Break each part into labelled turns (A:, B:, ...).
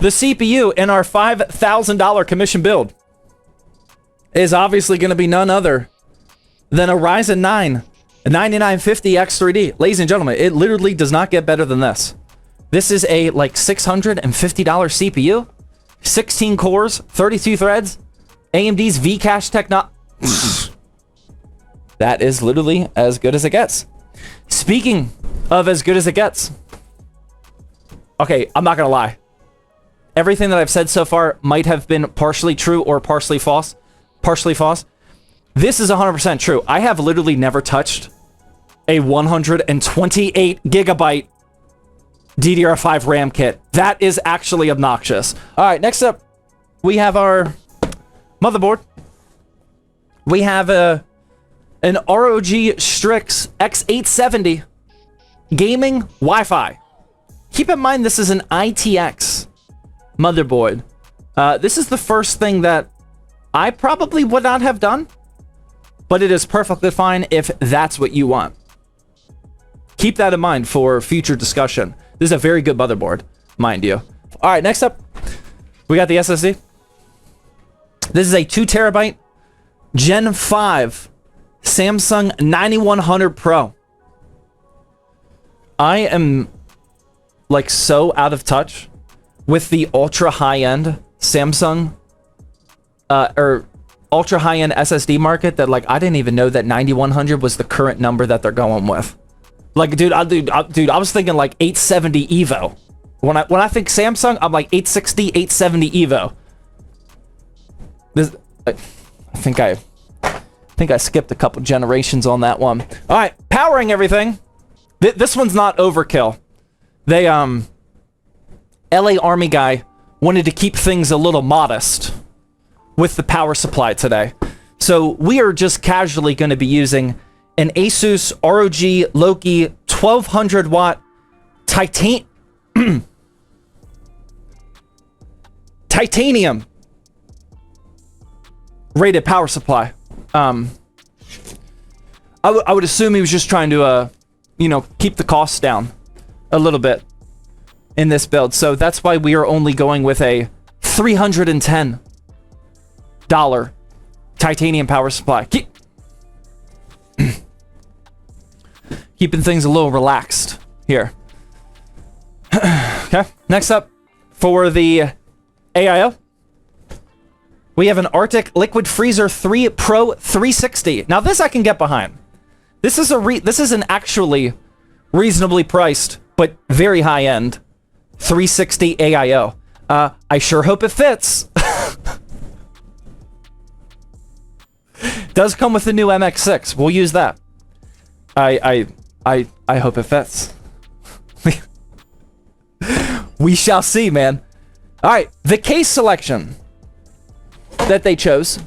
A: The CPU in our $5,000 commission build is obviously going to be none other than a Ryzen 9 9950X3D. Ladies and gentlemen, it literally does not get better than this. This is a like $650 CPU, 16 cores, 32 threads, AMD's V-Cache technology. That is literally as good as it gets. Speaking of as good as it gets. Okay, I'm not gonna lie. Everything that I've said so far might have been partially true or partially false. Partially false. This is 100% true. I have literally never touched a 128 gigabyte DDR5 RAM kit. That is actually obnoxious. All right, next up, we have our motherboard. We have an ROG Strix X870 gaming Wi-Fi. Keep in mind, this is an ITX motherboard. This is the first thing that I probably would not have done, but it is perfectly fine if that's what you want. Keep that in mind for future discussion. This is a very good motherboard, mind you. All right, next up, we got the SSD. This is a 2 terabyte Gen 5 Samsung 9100 Pro. I am like so out of touch with the ultra high-end Samsung or ultra high-end SSD market that like I didn't even know that 9100 was the current number that they're going with. Like, dude, I was thinking like 870 Evo. When I think Samsung, I'm like 860, 870 Evo. This, I think I skipped a couple generations on that one. All right, powering everything. This one's not overkill. They LA Army guy wanted to keep things a little modest with the power supply today. So we are just casually going to be using an Asus ROG Loki 1200 watt titanium rated power supply. I would assume he was just trying to keep the costs down a little bit in this build. So that's why we are only going with a $310 titanium power supply. Keeping things a little relaxed here. Okay, next up for the AIO, we have an Arctic Liquid Freezer 3 Pro 360. Now this I can get behind. This is an actually reasonably priced but very high end 360 AIO. I sure hope it fits. Does come with the new MX6. We'll use that. I hope it fits. We shall see, man. All right, the case selection that they chose.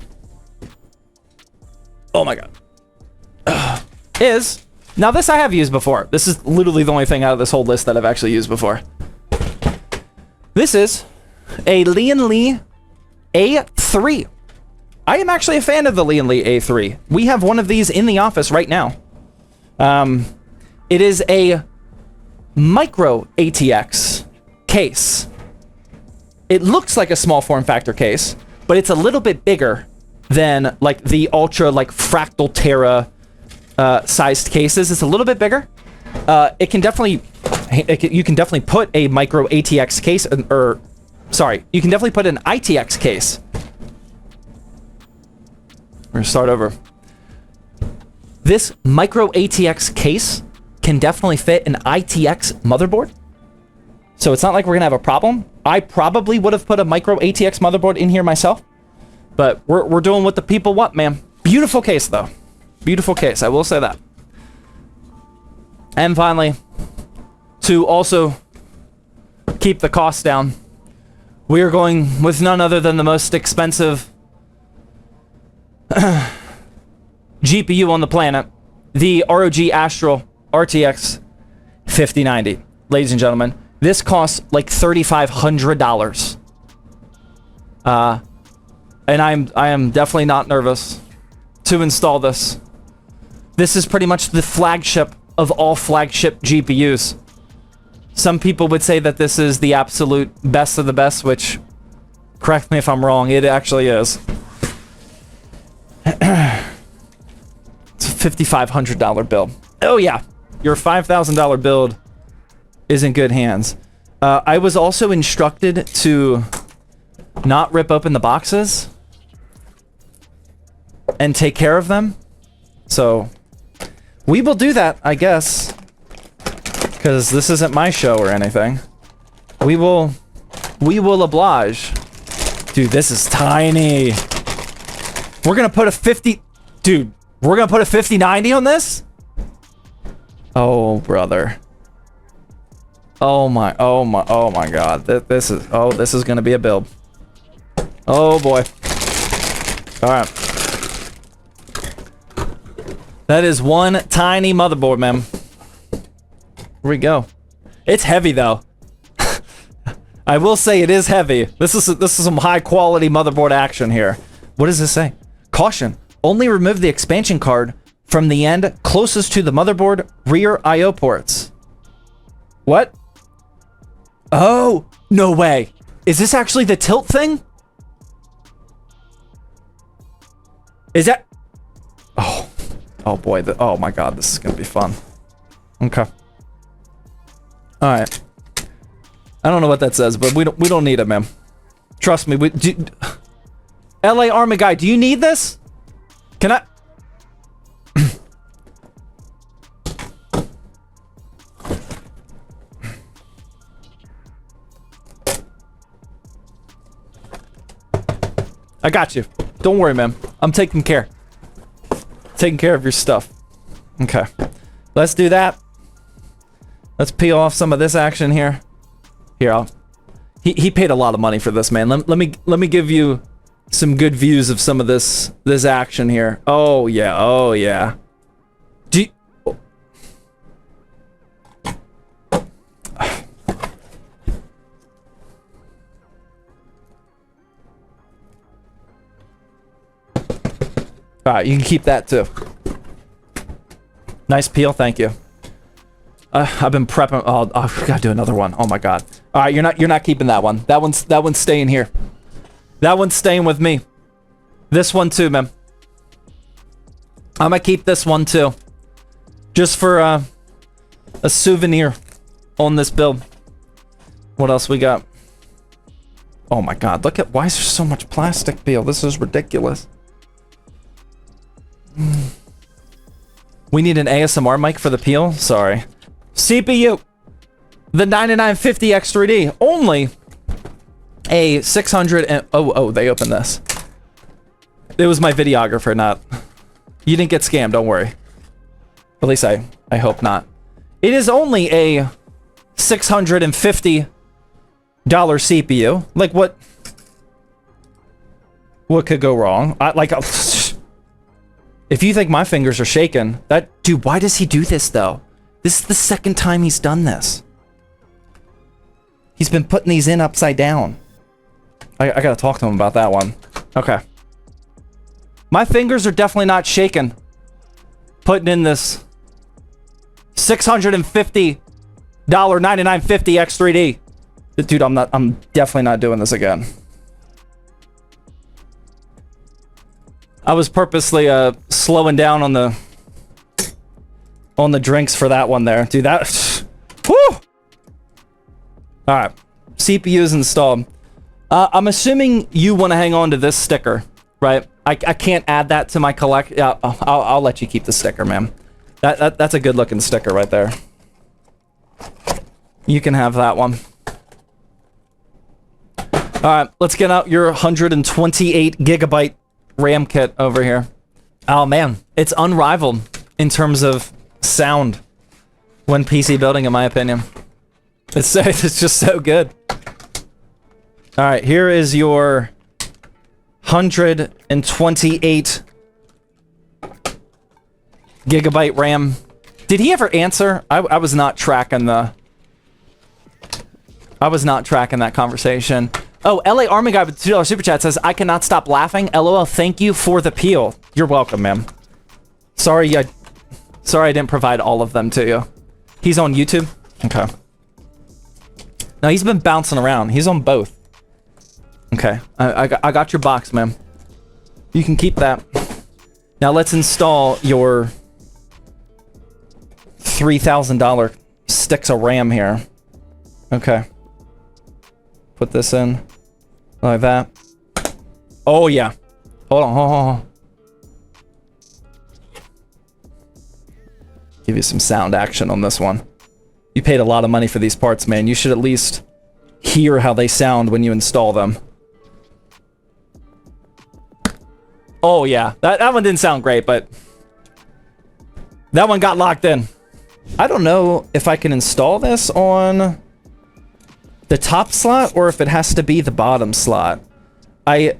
A: Oh my god. Is now this I have used before. This is literally the only thing out of this whole list that I've actually used before. This is a Lian Li A3. I am actually a fan of the Lian Li A3. We have one of these in the office right now. It is a micro ATX case. It looks like a small form factor case, but it's a little bit bigger than like the ultra like fractal Terra sized cases. It's a little bit bigger. You can definitely put a micro ATX case, you can definitely put an ITX case. We're gonna start over. This micro ATX case can definitely fit an ITX motherboard. So it's not like we're gonna have a problem. I probably would have put a micro ATX motherboard in here myself, but we're doing what the people want, man. Beautiful case though. Beautiful case, I will say that. And finally, to also keep the cost down, we are going with none other than the most expensive GPU on the planet, the ROG Astral RTX 5090. Ladies and gentlemen, this costs like $3,500. And I am definitely not nervous to install this. This is pretty much the flagship of all flagship GPUs. Some people would say that this is the absolute best of the best, which, correct me if I'm wrong, it actually is. It's a $5,500 build. Oh yeah, your $5,000 build is in good hands. I was also instructed to not rip open the boxes and take care of them. So we will do that, I guess, because this isn't my show or anything. We will oblige. Dude, this is tiny. We're gonna put a 50... Dude, we're gonna put a 5090 on this? Oh, brother. Oh my god. This is gonna be a build. Oh boy. Alright. That is one tiny motherboard, man. Here we go. It's heavy though. I will say it is heavy. This is some high quality motherboard action here. What does this say? Caution. Only remove the expansion card from the end closest to the motherboard rear I/O ports. What? Oh, no way. Is this actually the tilt thing? Is that... Oh boy, oh my god, this is gonna be fun. Okay. Alright. I don't know what that says, but we don't need it, man. Trust me, LA Army guy, do you need this? Can I... I got you. Don't worry, man. I'm taking care. Taking care of your stuff. Okay. Let's do that. Let's peel off some of this action here. Here, he paid a lot of money for this, man. Let me give you some good views of some of this action here. Oh yeah, oh yeah. Do you, Alright, you can keep that too. Nice peel, thank you. I've been prepping. Oh, we gotta do another one. Oh my god. All right, you're not keeping that one. That one's staying here. That one's staying with me. This one too, man. I'm gonna keep this one too, just for a souvenir on this build. What else we got? Oh my god, look at, why is there so much plastic peel? This is ridiculous. We need an ASMR mic for the peel. Sorry. CPU, the 9950X3D, only a 600 and oh, they opened this. It was my videographer, not... You didn't get scammed, don't worry. At least I hope not. It is only a $650 CPU. Like, what could go wrong? If you think my fingers are shaking, dude, why does he do this though? This is the second time he's done this. He's been putting these in upside down. I gotta talk to him about that one. Okay. My fingers are definitely not shaking. Putting in this $650 9950X3D. Dude, I'm definitely not doing this again. I was purposely slowing down on the drinks for that one there. Dude, that... Woo! Alright. CPU's installed. I'm assuming you want to hang on to this sticker, right? I can't add that to my collect... Yeah, I'll let you keep the sticker, man. That's a good looking sticker right there. You can have that one. Alright, let's get out your 128 gigabyte RAM kit over here. Oh man, it's unrivaled in terms of sound when PC building, in my opinion. It's just so good. All right, here is your 128 gigabyte RAM. Did he ever answer? I was not tracking the... I was not tracking that conversation. Oh, LA Army Guy with $2 Super Chat says, I cannot stop laughing. LOL, thank you for the peel. You're welcome, man. Sorry I didn't provide all of them to you. He's on YouTube? Okay. No, he's been bouncing around. He's on both. Okay, I got your box, man. You can keep that. Now let's install your $3,000 sticks of RAM here. Okay. Put this in like that. Oh yeah. Hold on, hold on. Give you some sound action on this one. You paid a lot of money for these parts, man. You should at least hear how they sound when you install them. Oh yeah, that one didn't sound great, but that one got locked in. I don't know if I can install this on the top slot or if it has to be the bottom slot. I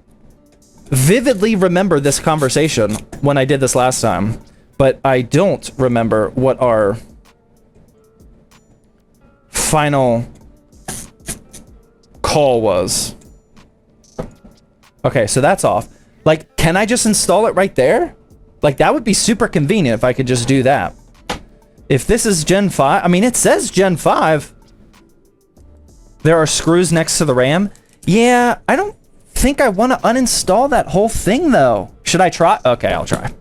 A: vividly remember this conversation when I did this last time, but I don't remember what our final call was. Okay, so that's off. Like, can I just install it right there? Like, that would be super convenient if I could just do that. If this is Gen 5, I mean, it says Gen 5. There are screws next to the RAM. Yeah, I don't think I want to uninstall that whole thing, though. Should I try? Okay, I'll try.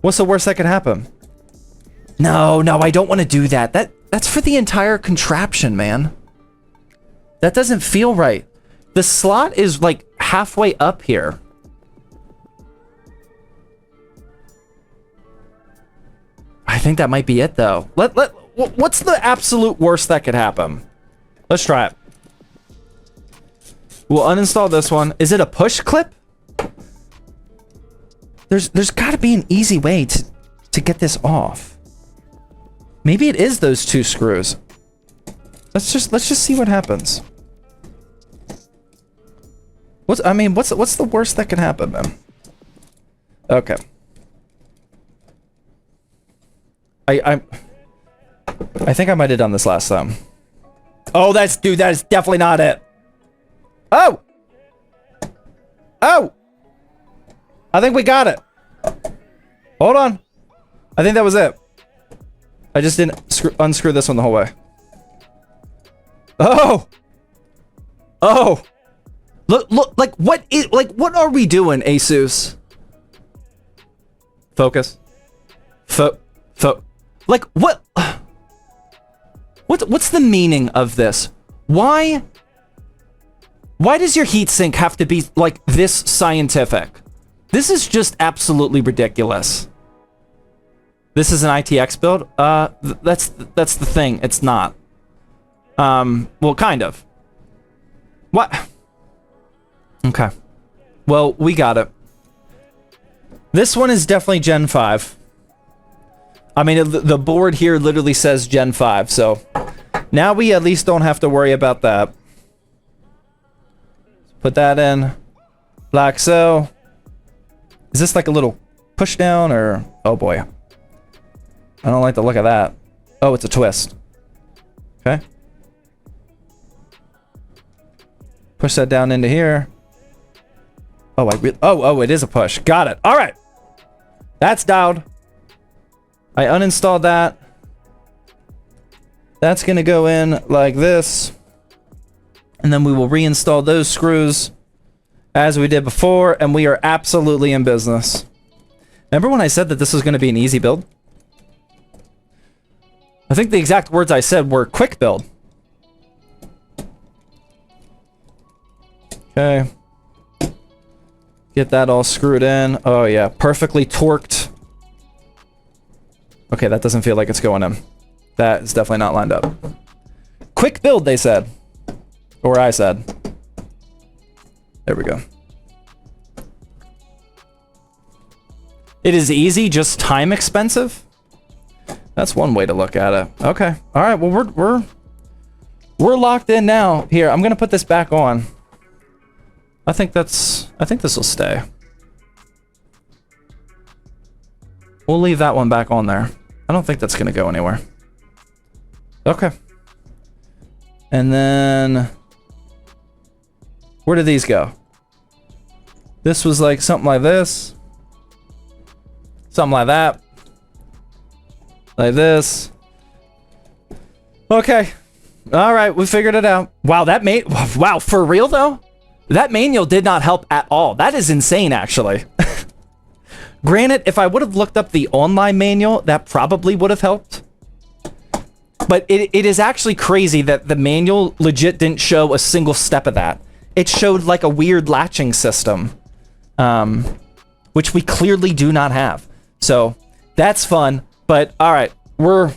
A: What's the worst that could happen? No, I don't want to do that. That's for the entire contraption, man. That doesn't feel right. The slot is, like, halfway up here. I think that might be it, though. What's the absolute worst that could happen? Let's try it. We'll uninstall this one. Is it a push clip? There's got to be an easy way to get this off. Maybe it is those two screws. Let's just see what happens. What's the worst that can happen, man? Okay. I think I might have done this last time. Oh, that is definitely not it. Oh! Oh! I think we got it. Hold on. I think that was it. I just didn't unscrew this one the whole way. Oh! Oh! Look, what are we doing, Asus? Focus. Like, what? What's the meaning of this? Why does your heatsink have to be, like, this scientific? This is just absolutely ridiculous. This is an ITX build? That's the thing. It's not. Well, kind of. What? Okay. Well, we got it. This one is definitely Gen 5. I mean, the board here literally says Gen 5, so now we at least don't have to worry about that. Put that in like so. Is this like a little push down or... Oh boy. I don't like the look of that. Oh, it's a twist. Okay. Push that down into here. Oh, oh, it is a push. Got it. All right. That's dialed. I uninstalled that. That's going to go in like this. And then we will reinstall those screws as we did before, and we are absolutely in business. Remember when I said that this was going to be an easy build? I think the exact words I said were quick build. Okay. Get that all screwed in. Oh yeah, perfectly torqued. Okay, that doesn't feel like it's going in. That is definitely not lined up. Quick build, they said. Or I said. There we go. It is easy, just time expensive? That's one way to look at it. Okay. All right, well, we're locked in now. Here, I'm going to put this back on. I think this will stay. We'll leave that one back on there. I don't think that's going to go anywhere. Okay. And then... where do these go? This was like something like this. Something like that. Like this. Okay. All right, we figured it out. Wow, wow, for real though? That manual did not help at all. That is insane, actually. Granted, if I would have looked up the online manual, that probably would have helped. But it is actually crazy that the manual legit didn't show a single step of that. It showed like a weird latching system, which we clearly do not have. So that's fun. But all right, we're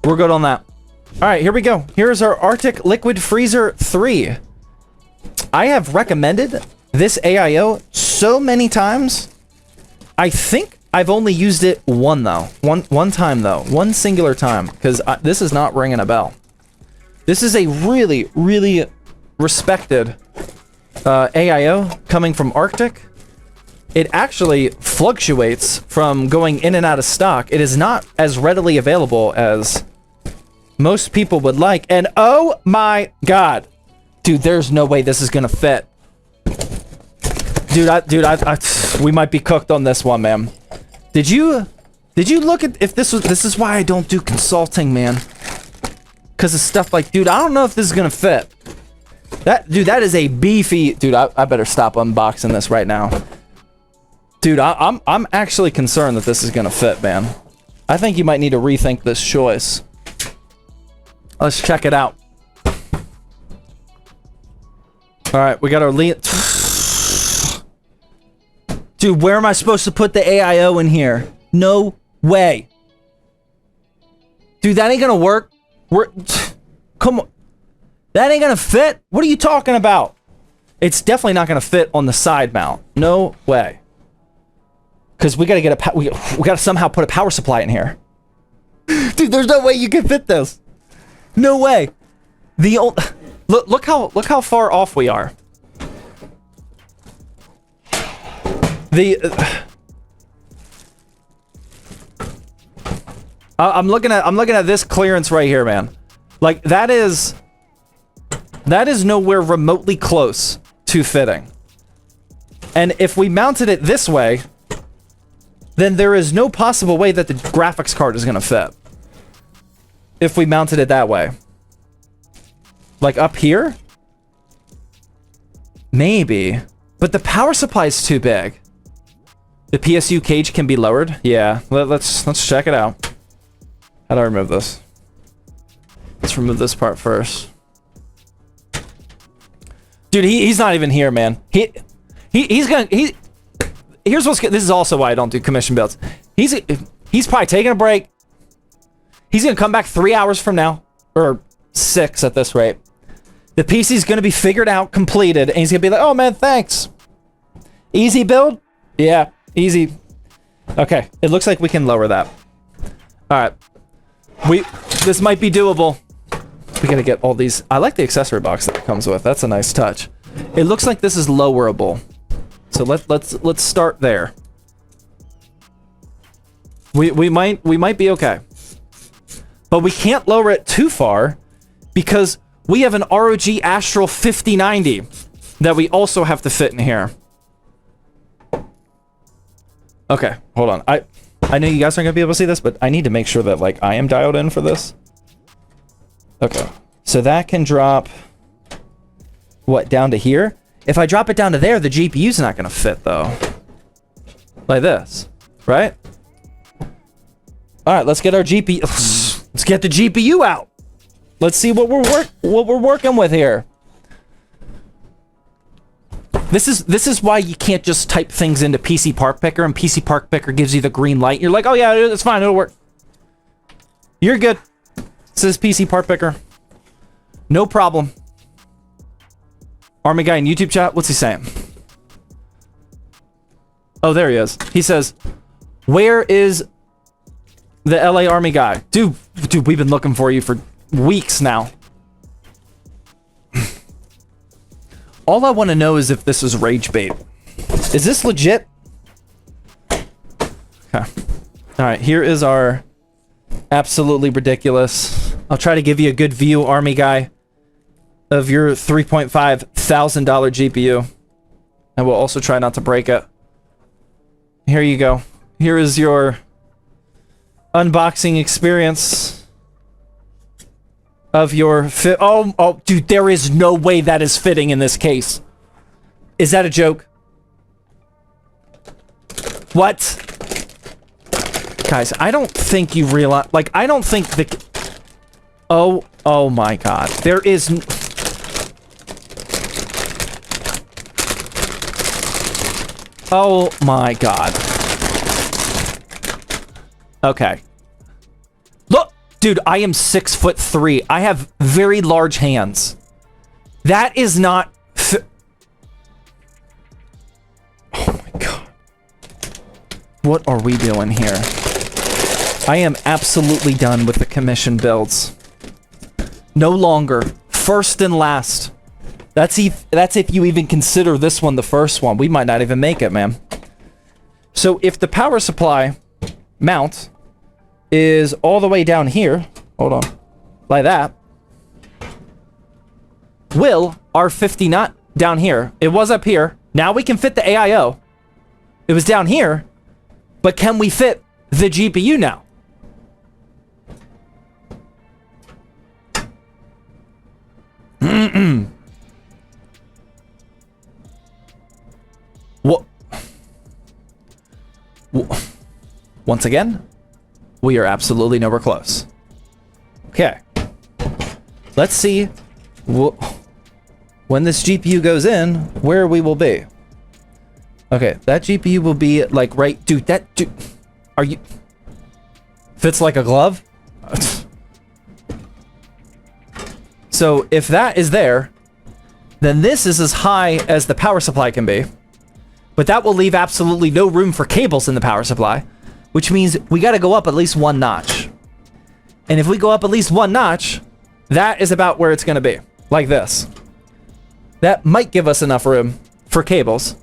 A: good on that. All right, here we go. Here's our Arctic Liquid Freezer 3. I have recommended this AIO so many times. I think I've only used it one time though. One singular time, because this is not ringing a bell. This is a really, really respected AIO coming from Arctic. It actually fluctuates from going in and out of stock. It is not as readily available as most people would like. And oh my god. Dude, there's no way this is gonna fit. Dude, we might be cooked on this one, man. Did you look at if this is why I don't do consulting, man. Cause of stuff like, dude, I don't know if this is gonna fit. That is a beefy, dude, I better stop unboxing this right now. Dude, I'm actually concerned that this is gonna fit, man. I think you might need to rethink this choice. Let's check it out. All right, we got our Lian. Dude, where am I supposed to put the AIO in here? No way. Dude, that ain't gonna work. Come on. That ain't gonna fit? What are you talking about? It's definitely not gonna fit on the side mount. No way. Because we gotta get we gotta somehow put a power supply in here. Dude, there's no way you can fit this. No way. Look how far off we are. I'm looking at this clearance right here, man. Like that is nowhere remotely close to fitting. And if we mounted it this way, then there is no possible way that the graphics card is gonna fit. If we mounted it that way. Like up here? Maybe. But the power supply is too big. The PSU cage can be lowered? Yeah. Let's check it out. How do I remove this? Let's remove this part first. Dude, he's not even here, man. Here's what's good. This is also why I don't do commission builds. He's probably taking a break. He's gonna come back 3 hours from now. Or 6 at this rate. The PC's gonna be figured out, completed, and he's gonna be like, oh man, thanks. Easy build? Yeah, easy. Okay, it looks like we can lower that. Alright. This might be doable. We gotta get all these. I like the accessory box that it comes with. That's a nice touch. It looks like this is lowerable. So let's start there. We might be okay. But we can't lower it too far because we have an ROG Astral 5090 that we also have to fit in here. Okay, hold on. I know you guys aren't gonna be able to see this, but I need to make sure that like I am dialed in for this. Okay, so that can drop what, down to here? If I drop it down to there, the GPU's not gonna fit though. Like this, right? All right, let's get our GPU. Let's get the GPU out. Let's see what we're working with here. This is why you can't just type things into PC Park Picker and PC Park Picker gives you the green light. You're like, oh yeah, it's fine, it'll work. You're good. It says PC Park Picker. No problem. Army guy in YouTube chat, what's he saying? Oh, there he is. He says, where is the LA Army guy? Dude, we've been looking for you for weeks now. All I want to know is if this is rage bait. Is this legit? Okay. Alright, here is our absolutely ridiculous. I'll try to give you a good view, Army guy, of your $3,500 GPU. And we'll also try not to break it. Here you go. Here is your unboxing experience of your fit. Oh, dude, there is no way that is fitting in this case. Is that a joke? What? Guys, I don't think you realize, like, I don't think the... Oh my god. There is... Oh my god. Okay. Look! Dude, I am 6'3". I have very large hands. That is not... Oh my god. What are we doing here? I am absolutely done with the commission builds. No longer. First and last. That's if you even consider this one the first one. We might not even make it, man. So if the power supply mount is all the way down here, hold on, like that, will our 50 not down here? It was up here. Now we can fit the AIO. It was down here, but can we fit the GPU now? What? Once again, we are absolutely nowhere close. Okay. Let's see when this GPU goes in, where we will be. Okay, that GPU will be like right... Dude, are you... Fits like a glove? So if that is there, then this is as high as the power supply can be. But that will leave absolutely no room for cables in the power supply, which means we got to go up at least one notch. And if we go up at least one notch, that is about where it's going to be, like this. That might give us enough room for cables.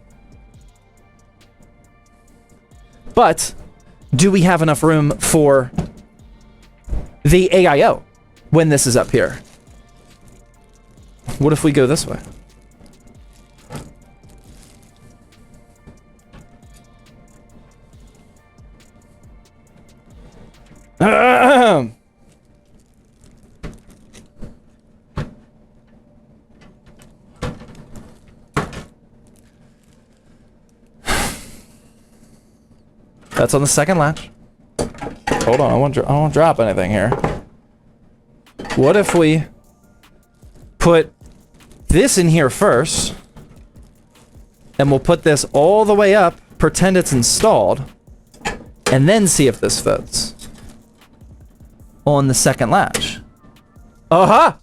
A: But do we have enough room for the AIO when this is up here? What if we go this way? That's on the second latch. Hold on, I won't drop anything here. What if we put this in here first, and we'll put this all the way up, pretend it's installed, and then see if this fits on the second latch. Uh-huh!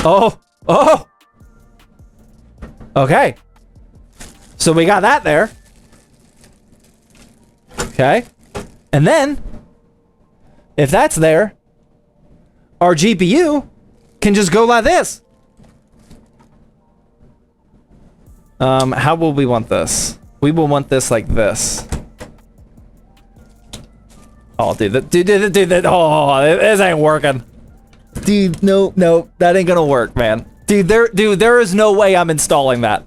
A: Oh! Okay. So we got that there. Okay. And then, if that's there, our GPU can just go like this. How will we want this? We will want this like this. Oh, dude, this ain't working. Dude, no, that ain't gonna work, man. Dude, there is no way I'm installing that.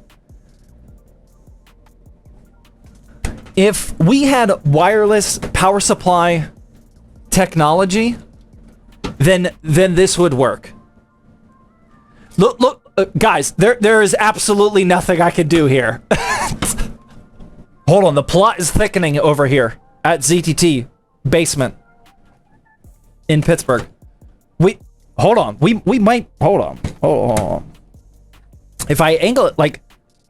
A: If we had wireless power supply technology, then this would work. Look, guys, there is absolutely nothing I can do here. Hold on, the plot is thickening over here at ZTT basement in Pittsburgh. Hold on, we might, hold on. If I angle it, like,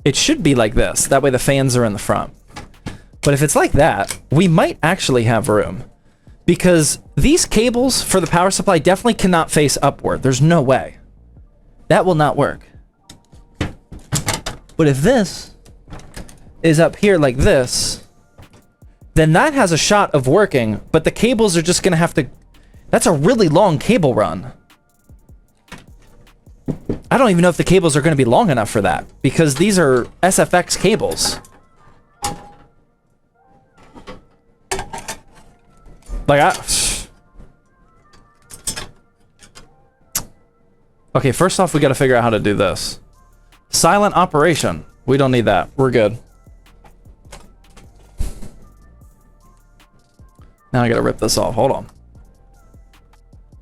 A: it should be like this. That way the fans are in the front. But if it's like that, we might actually have room. Because these cables for the power supply definitely cannot face upward. There's no way. That will not work. But if this is up here like this, then that has a shot of working, but the cables are just going to have to... That's a really long cable run. I don't even know if the cables are going to be long enough for that, because these are SFX cables. Like, okay, first off, we got to figure out how to do this. Silent operation. We don't need that. We're good. Now I got to rip this off. Hold on.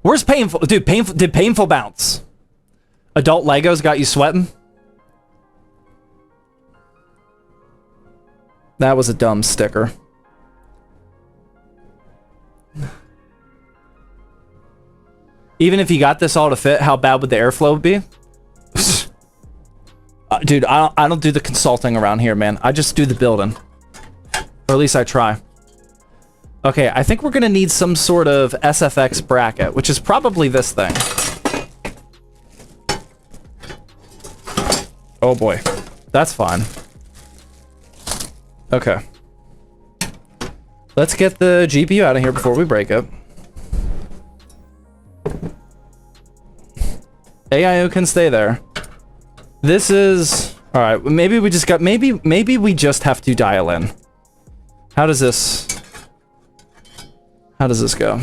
A: Where's painful? Dude, painful. Did painful bounce? Adult Legos got you sweating? That was a dumb sticker. Even if you got this all to fit, how bad would the airflow be? Dude, I don't do the consulting around here, man. I just do the building. Or at least I try. Okay, I think we're gonna need some sort of SFX bracket, which is probably this thing. Oh boy. That's fine. Okay. Let's get the GPU out of here before we break it. AIO can stay there. This is... Alright, maybe we just got... Maybe we just have to dial in. How does this... How does this go?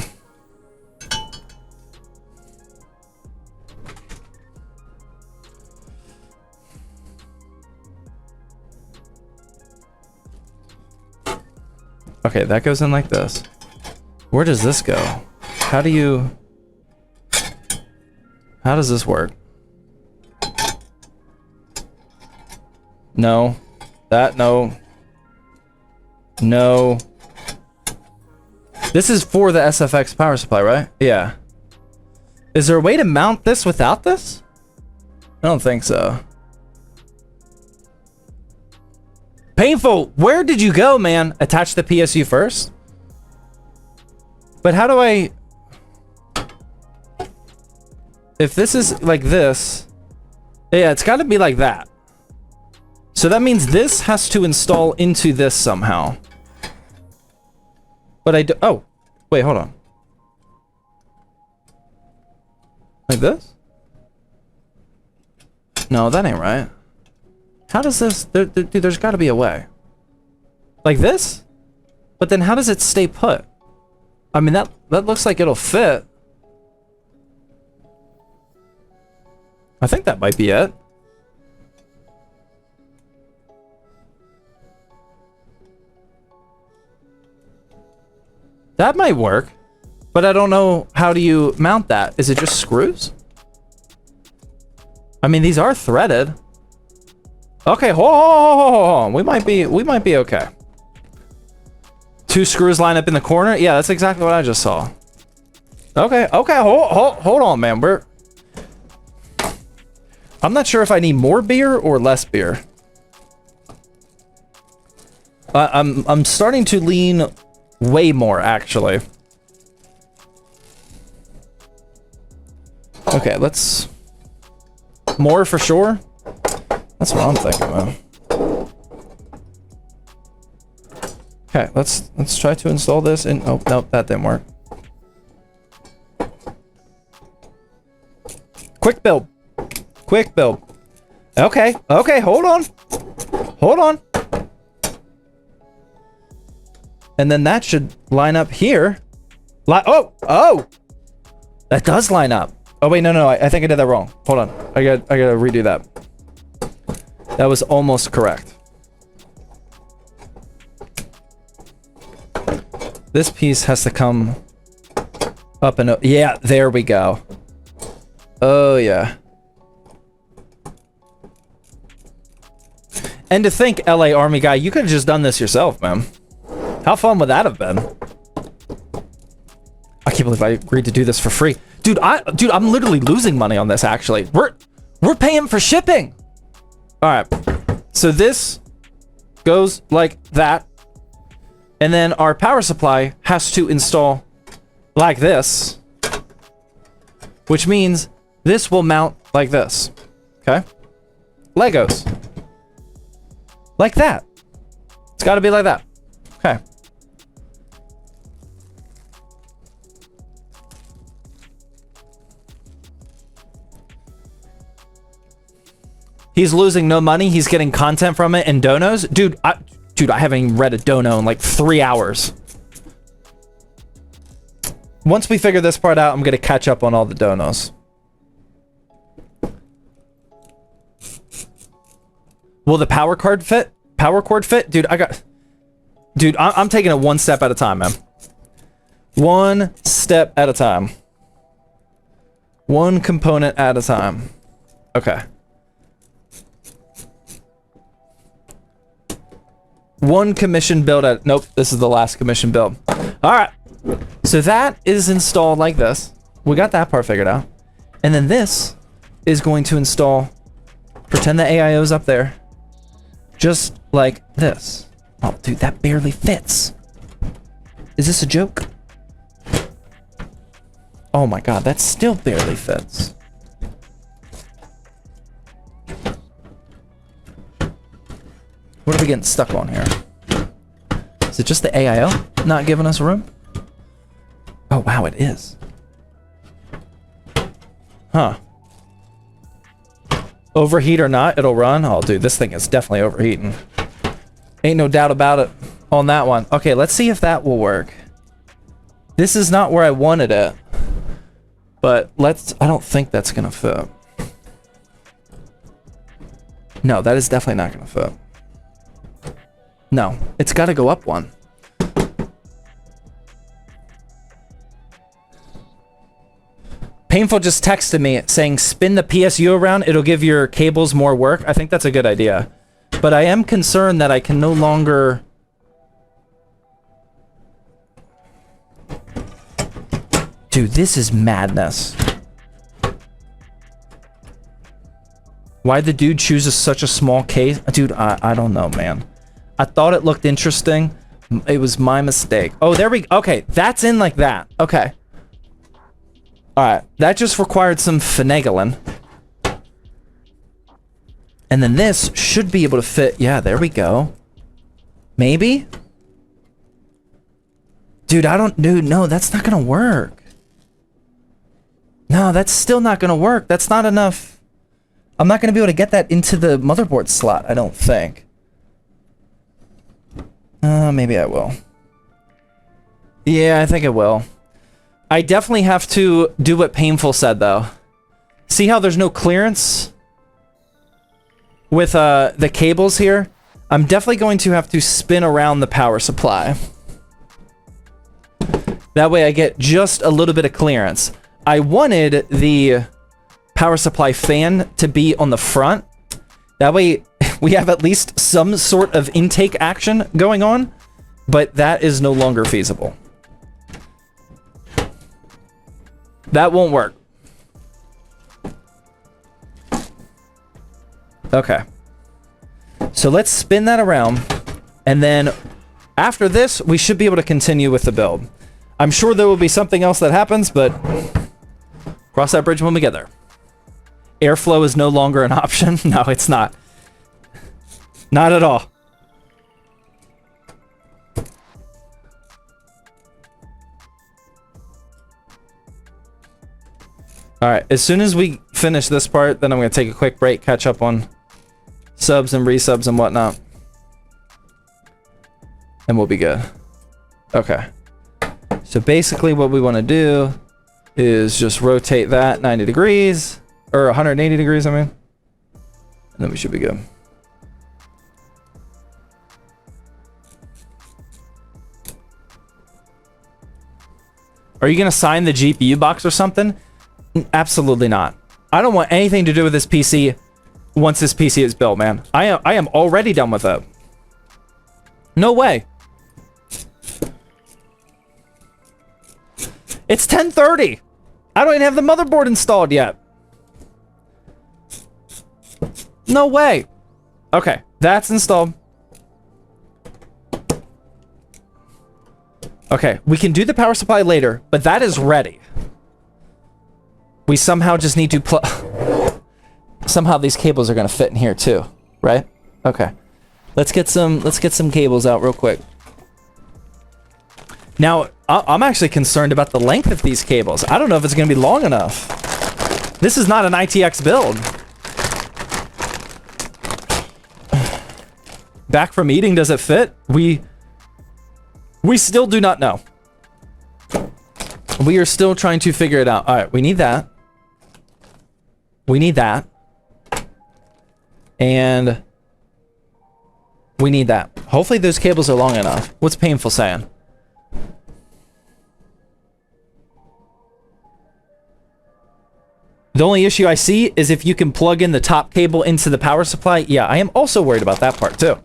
A: Okay, that goes in like this. Where does this go? How do you... How does this work? No. That, no. No. This is for the SFX power supply, right? Yeah. Is there a way to mount this without this? I don't think so. Painful! Where did you go, man? Attach the PSU first? But how do I... If this is like this... Yeah, it's gotta be like that. So that means this has to install into this somehow. But I do... Oh! Wait, hold on. Like this? No, that ain't right. How does this... Dude, there's gotta be a way. Like this? But then how does it stay put? I mean, that looks like it'll fit. I think that might be it. That might work. But I don't know, how do you mount that? Is it just screws? I mean, these are threaded. Okay, hold on. We might be okay. 2 screws line up in the corner? Yeah, that's exactly what I just saw. Okay, hold on, man. I'm not sure if I need more beer or less beer. I'm starting to lean way more, actually. Okay, let's... More for sure? That's what I'm thinking, man. Okay, let's try to install this in... Oh, nope, that didn't work. Quick build. Quick build. Okay, hold on. Hold on. And then that should line up here. Oh! That does line up. Oh, wait, no, I think I did that wrong. Hold on. I gotta redo that. That was almost correct. This piece has to come up and... Yeah, there we go. Oh, yeah. And to think, LA Army guy, you could have just done this yourself, man. How fun would that have been? I can't believe I agreed to do this for free. Dude, I'm literally losing money on this, actually. We're paying for shipping. All right. So this goes like that. And then our power supply has to install like this. Which means this will mount like this. Okay? Legos. Like that. It's got to be like that. Okay. He's losing no money. He's getting content from it and donos. Dude, I haven't even read a dono in like 3 hours. Once we figure this part out, I'm going to catch up on all the donos. Will the power cord fit? Power cord fit? Dude, I'm taking it one step at a time, man. One step at a time. One component at a time. Okay. One commission build at... Nope, this is the last commission build. Alright. So that is installed like this. We got that part figured out. And then this is going to install... Pretend the AIO's up there. Just like this. Oh, dude, that barely fits. Is this a joke? Oh my god, that still barely fits. What are we getting stuck on here? Is it just the AIO not giving us room? Oh wow, it is. Huh. Overheat or not, it'll run. Oh dude, this thing is definitely overheating. Ain't no doubt about it on that one. Okay, let's see if that will work. This is not where I wanted it. But I don't think that's gonna fit. No, that is definitely not gonna fit. No, it's gotta go up one. Painful just texted me saying spin the PSU around, it'll give your cables more work. I think that's a good idea. But I am concerned that I can no longer... Dude, this is madness. Why'd the dude choose such a small case? Dude, I don't know, man. I thought it looked interesting. It was my mistake. Oh, there we go. Okay, that's in like that. Okay. Alright, that just required some finagling. And then this should be able to fit. Yeah, there we go. Maybe? Dude, Dude, no, that's not gonna work. No, that's still not gonna work. That's not enough. I'm not gonna be able to get that into the motherboard slot, I don't think. Maybe I will. Yeah, I think it will. I definitely have to do what Painful said, though. See how there's no clearance with the cables here? I'm definitely going to have to spin around the power supply. That way I get just a little bit of clearance. I wanted the power supply fan to be on the front. That way we have at least some sort of intake action going on, but that is no longer feasible. That won't work. Okay. So let's spin that around, and then after this, we should be able to continue with the build. I'm sure there will be something else that happens, but cross that bridge when we get there. Airflow is no longer an option. No, it's not. Not at all. Alright, as soon as we finish this part, then I'm going to take a quick break, catch up on subs and resubs and whatnot. And we'll be good. Okay. So basically what we want to do is just rotate that 90 degrees, or 180 degrees, I mean. And then we should be good. Are you going to sign the GPU box or something? Absolutely not. I don't want anything to do with this PC once this PC is built, man. I am already done with it. No way. It's 10:30. I don't even have the motherboard installed yet. No way. Okay, that's installed. Okay, we can do the power supply later, but that is ready. We somehow just need to plug... Somehow these cables are going to fit in here too, right? Okay. Let's get some cables out real quick. Now, I'm actually concerned about the length of these cables. I don't know if it's going to be long enough. This is not an ITX build. Back from eating, does it fit? We still do not know. We are still trying to figure it out. All right, we need that. We need that. And we need that. Hopefully those cables are long enough. What's Painful saying? The only issue I see is if you can plug in the top cable into the power supply. Yeah, I am also worried about that part too.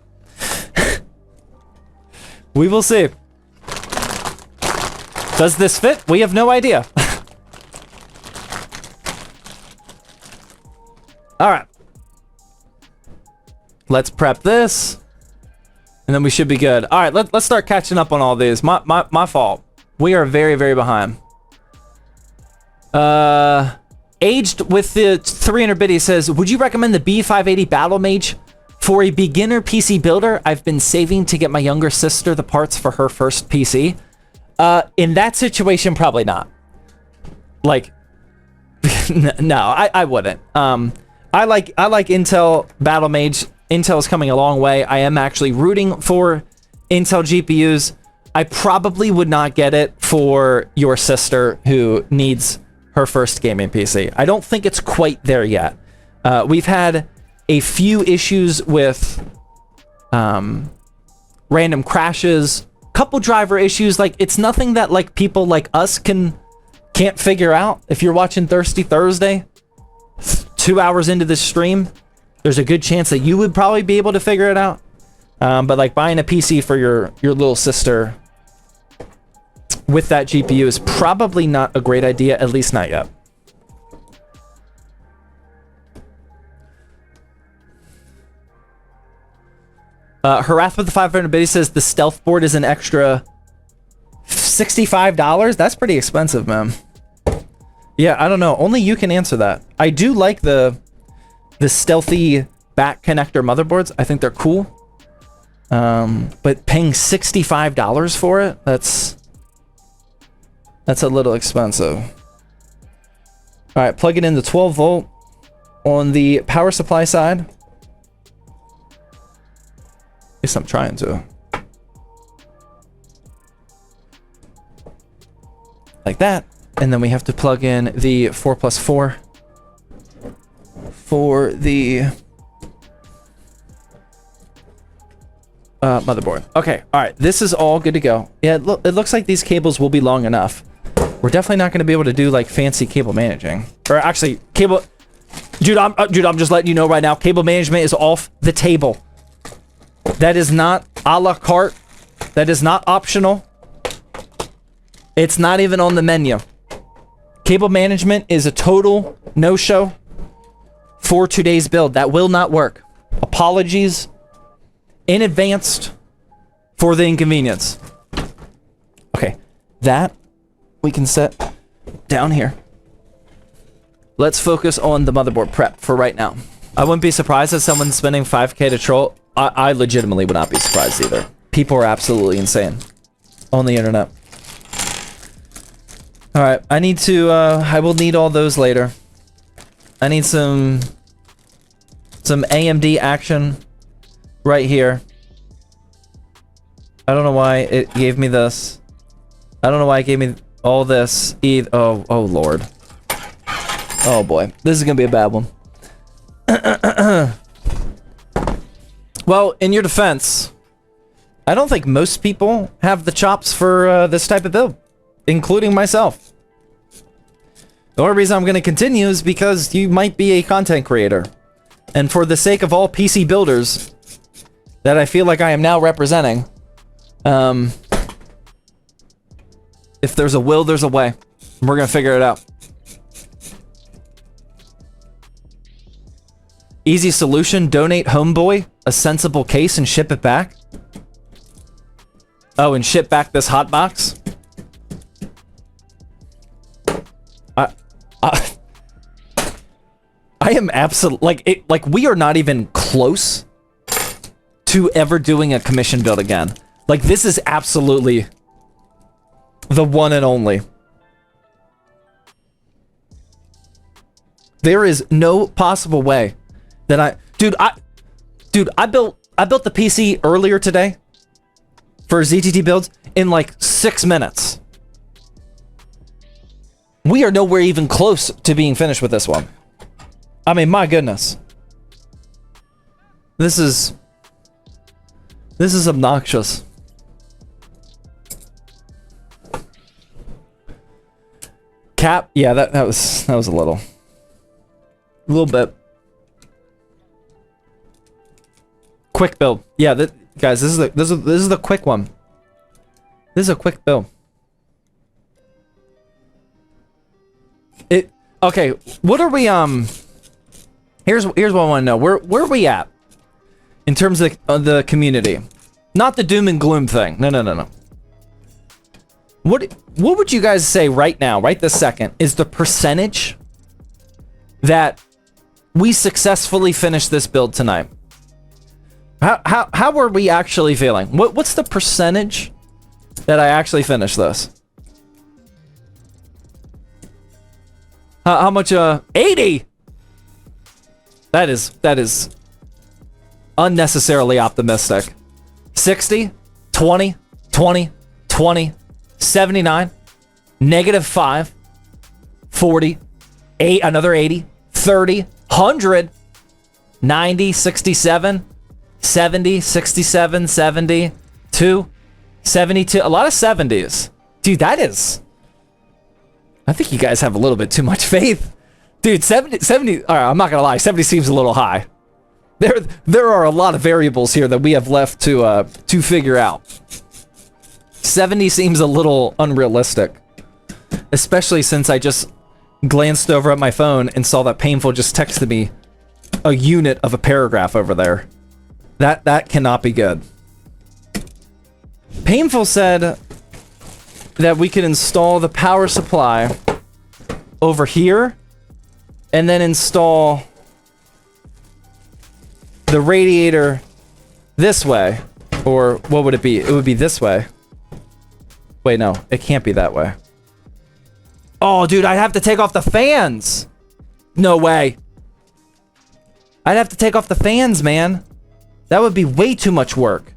A: We will see. Does this fit? We have no idea. All right. Let's prep this. And then we should be good. All right, let's start catching up on all these. My fault. We are very, very behind. Aged with the 300 biddy says, would you recommend the B580 Battle Mage for a beginner PC builder? I've been saving to get my younger sister the parts for her first PC. In that situation, probably not. Like, no, I wouldn't. I like Intel Battle Mage. Intel is coming a long way. I am actually rooting for Intel GPUs. I probably would not get it for your sister who needs her first gaming PC. I don't think it's quite there yet. We've had a few issues with random crashes, couple driver issues. Like, it's nothing that like people like us can't figure out. If you're watching Thirsty Thursday 2 hours into this stream, there's a good chance that you would probably be able to figure it out. But like buying a PC for your little sister with that GPU is probably not a great idea, at least not yet. Harath with the 500 biddy says the stealth board is an extra $65. That's pretty expensive, man. Yeah, I don't know. Only you can answer that. I do like the stealthy back connector motherboards. I think they're cool. But paying $65 for it, that's a little expensive. All right, plug it in the 12 volt on the power supply side. At least I'm trying to. Like that. And then we have to plug in the 4+4 for the motherboard. Okay, all right, this is all good to go. Yeah, it looks like these cables will be long enough. We're definitely not going to be able to do like fancy cable managing, or actually cable. Dude, I'm just letting you know right now. Cable management is off the table. That is not a la carte. That is not optional. It's not even on the menu. Cable management is a total no-show for today's build. That will not work. Apologies in advance for the inconvenience. Okay, that we can set down here. Let's focus on the motherboard prep for right now. I wouldn't be surprised if someone's spending 5K to troll. I legitimately would not be surprised either. People are absolutely insane on the internet. All right, I need to, I will need all those later. I need some AMD action right here. I don't know why it gave me this. I don't know why it gave me all this either. Oh Lord. Oh boy, this is gonna be a bad one. Well, in your defense, I don't think most people have the chops for this type of build, including myself. The only reason I'm going to continue is because you might be a content creator. And for the sake of all PC builders that I feel like I am now representing, if there's a will, there's a way. We're going to figure it out. Easy solution, donate Homeboy a sensible case and ship it back. Oh, and ship back this hot box. I am absolutely like we are not even close to ever doing a commission build again. Like, this is absolutely the one and only. There is no possible way that I built the PC earlier today for ZTT builds in like 6 minutes. We are nowhere even close to being finished with this one. I mean, my goodness. This is obnoxious. Cap, yeah, that was a little. A little bit. Quick build. Yeah, guys, this is the quick one. This is a quick build. Okay, what are we here's what I want to know. Where are we at in terms of the community? Not the doom and gloom thing. No. What would you guys say right now, right this second, is the percentage that we successfully finished this build tonight? How are we actually feeling? What's the percentage that I actually finished this? How much? 80. That is unnecessarily optimistic. 60, 20, 20, 20, 79, -5, 40, 8, another 80, 30, 100, 90, 67, 70, 67, 72, 72, a lot of 70s. Dude, that is... I think you guys have a little bit too much faith. Dude, 70, all right, I'm not gonna lie, 70 seems a little high. There are a lot of variables here that we have left to figure out. 70 seems a little unrealistic. Especially since I just glanced over at my phone and saw that Painful just texted me a unit of a paragraph over there. That cannot be good. Painful said that we could install the power supply over here and then install the radiator this way. Or what would it be? It would be this way. Wait, no, it can't be that way. Oh, dude, I'd have to take off the fans. No way. I'd have to take off the fans, man. That would be way too much work.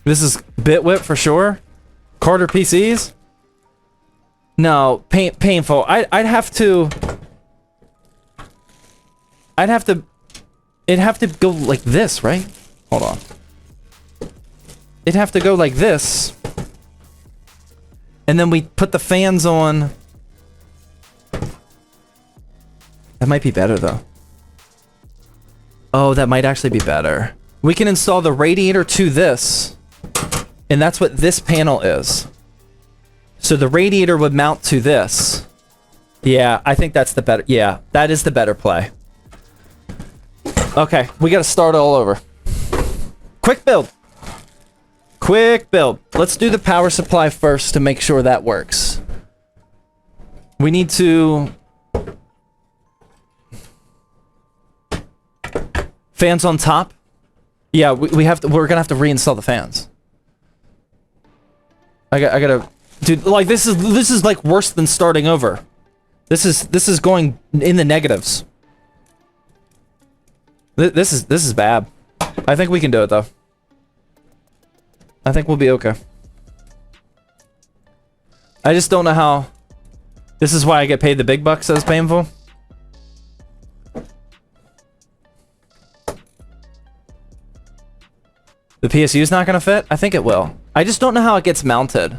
A: This is Bitwhip for sure. Carter PCs. No, painful. I'd have to. It'd have to go like this, right? Hold on. It'd have to go like this. And then we put the fans on. That might be better though. Oh, that might actually be better. We can install the radiator to this. And that's what this panel is. So the radiator would mount to this. Yeah, I think that's the better. Yeah, that is the better play. Okay, we gotta start all over. Quick build. Quick build. Let's do the power supply first to make sure that works. We need to... Fans on top? Yeah, we have to. We're gonna have to reinstall the fans. I gotta, dude. Like this is like worse than starting over. This is going in the negatives. This is bad. I think we can do it though. I think we'll be okay. I just don't know how. This is why I get paid the big bucks, says Painful. The PSU is not going to fit? I think it will. I just don't know how it gets mounted.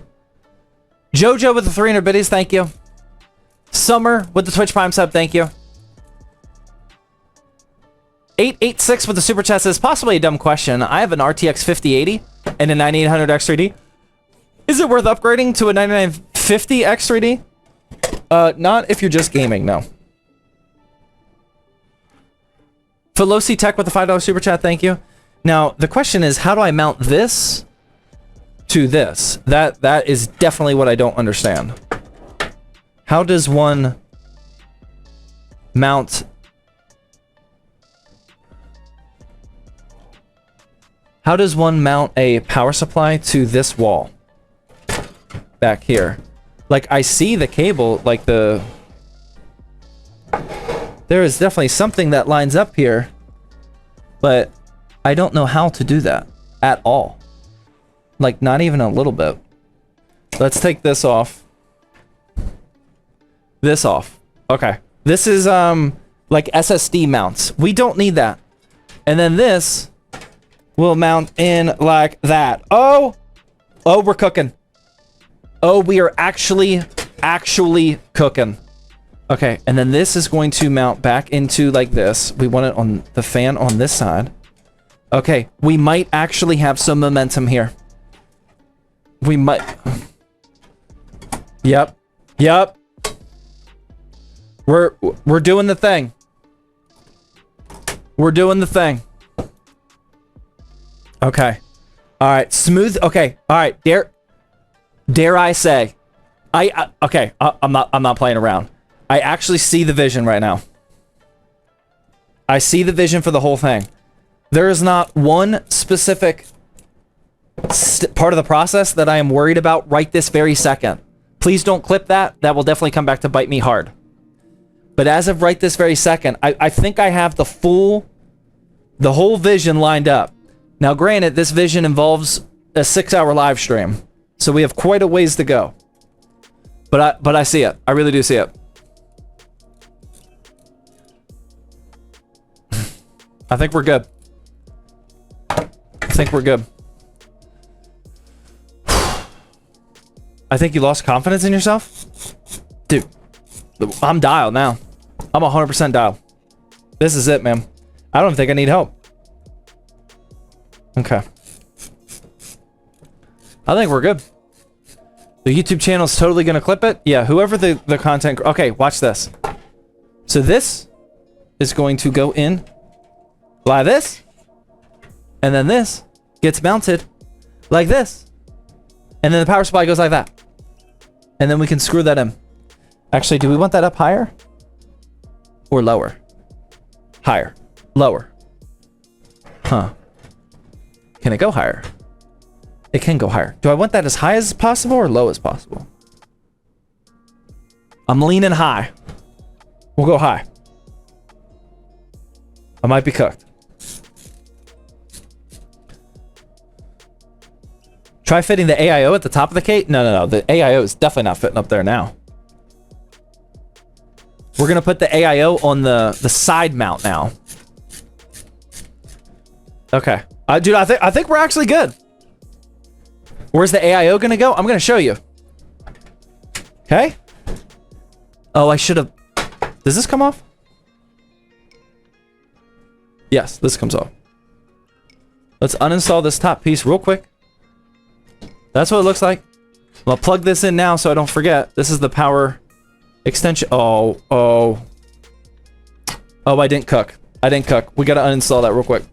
A: Jojo with the 300 biddies, thank you. Summer with the Twitch Prime sub, thank you. 886 with the super chat says, possibly a dumb question. I have an RTX 5080 and a 9800X3D. Is it worth upgrading to a 9950X3D? Not if you're just gaming, no. Feloci Tech with the $5 super chat, thank you. Now, the question is, how do I mount this to this? That is definitely what I don't understand. How does one mount... How does one mount a power supply to this wall? Back here. Like, I see the cable, like the... There is definitely something that lines up here, but I don't know how to do that at all. Like, not even a little bit. Let's take this off. This off. Okay. This is, like SSD mounts. We don't need that. And then this will mount in like that. Oh! Oh, we're cooking. Oh, we are actually cooking. Okay, and then this is going to mount back into like this. We want it on the fan on this side. Okay, we might actually have some momentum here. We might. Yep. Yep. We're doing the thing. We're doing the thing. Okay. All right, smooth. Okay. All right. Dare I say, okay, I'm not playing around. I actually see the vision right now. I see the vision for the whole thing. There is not one specific part of the process that I am worried about right this very second. Please don't clip that. That will definitely come back to bite me hard. But as of right this very second, I think I have the whole vision lined up. Now, granted, this vision involves a 6-hour live stream, so we have quite a ways to go. But I see it. I really do see it. I think we're good. I think we're good. I think you lost confidence in yourself? Dude, I'm dialed now. I'm 100% dialed. This is it, man. I don't think I need help. Okay. I think we're good. The YouTube channel is totally going to clip it. Yeah, whoever the content... Okay, watch this. So this is going to go in like this. And then this gets mounted like this. And then the power supply goes like that. And then we can screw that in. Actually, do we want that up higher? Or lower? Higher. Lower. Huh. Can it go higher? It can go higher. Do I want that as high as possible or low as possible? I'm leaning high. We'll go high. I might be cooked. Try fitting the AIO at the top of the cake? No. The AIO is definitely not fitting up there now. We're going to put the AIO on the side mount now. Okay. Dude, I think we're actually good. Where's the AIO going to go? I'm going to show you. Okay. Oh, I should have... Does this come off? Yes, this comes off. Let's uninstall this top piece real quick. That's what it looks like. I'll plug this in now so I don't forget. This is the power extension. Oh, I didn't cook. We got to uninstall that real quick.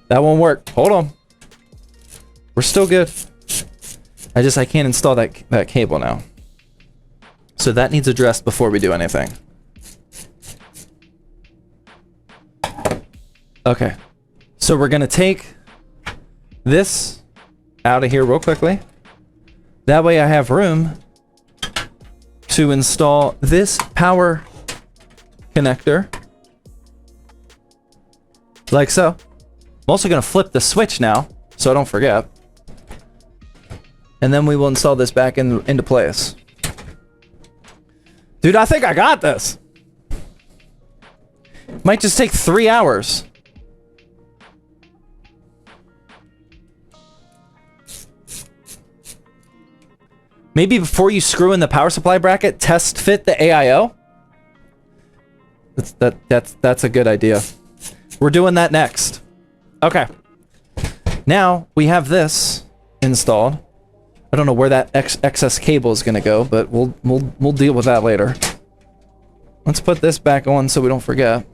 A: That won't work. Hold on. We're still good. I can't install that cable now. So that needs addressed before we do anything. Okay. So we're going to take this out of here real quickly. That way I have room to install this power connector. Like so. I'm also going to flip the switch now, so I don't forget. And then we will install this back into place. Dude, I think I got this. Might just take 3 hours. Maybe before you screw in the power supply bracket, test fit the AIO. That's a good idea. We're doing that next. Okay. Now we have this installed. I don't know where that excess cable is going to go, but we'll deal with that later. Let's put this back on so we don't forget.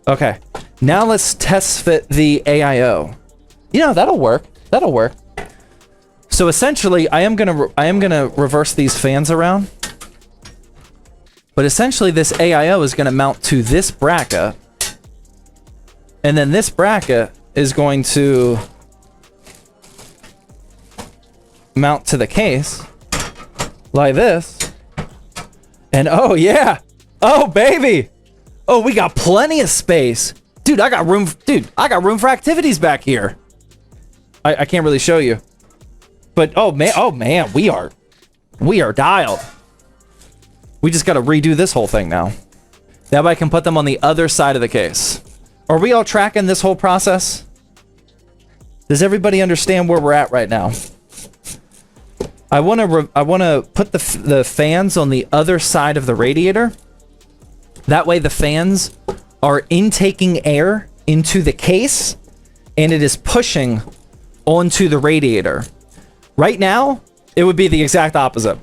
A: Okay. Now let's test fit the AIO. You know, that'll work. That'll work. So essentially, I am gonna reverse these fans around. But essentially, this AIO is gonna mount to this bracket. And then this bracket is going to mount to the case like this. And oh yeah. Oh baby. Oh, we got plenty of space. Dude, I got room for activities back here. I can't really show you. But oh man, we are dialed. We just got to redo this whole thing now. That way I can put them on the other side of the case. Are we all tracking this whole process? Does everybody understand where we're at right now? I want to put the fans on the other side of the radiator. That way the fans are intaking air into the case and it is pushing onto the radiator. Right now, it would be the exact opposite.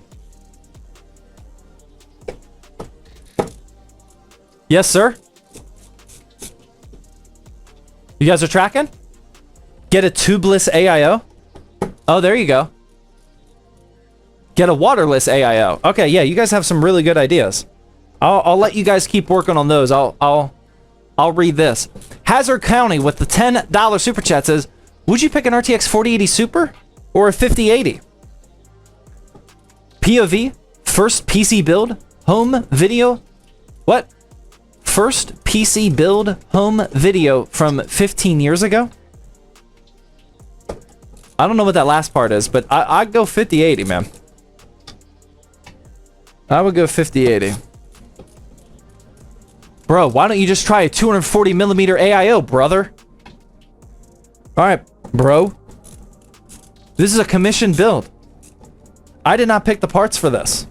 A: Yes, sir. You guys are tracking? Get a tubeless AIO. Oh, there you go. Get a waterless AIO. Okay, yeah, you guys have some really good ideas. I'll let you guys keep working on those. I'll read this. Hazard County with the $10 super chat says, would you pick an RTX 4080 Super or a 5080? POV, first PC build, home video. What? First PC build, home video from 15 years ago? I don't know what that last part is, but I'd go 5080, man. I would go 5080. Bro, why don't you just try a 240 millimeter AIO, brother? Alright, bro. This is a commissioned build. I did not pick the parts for this.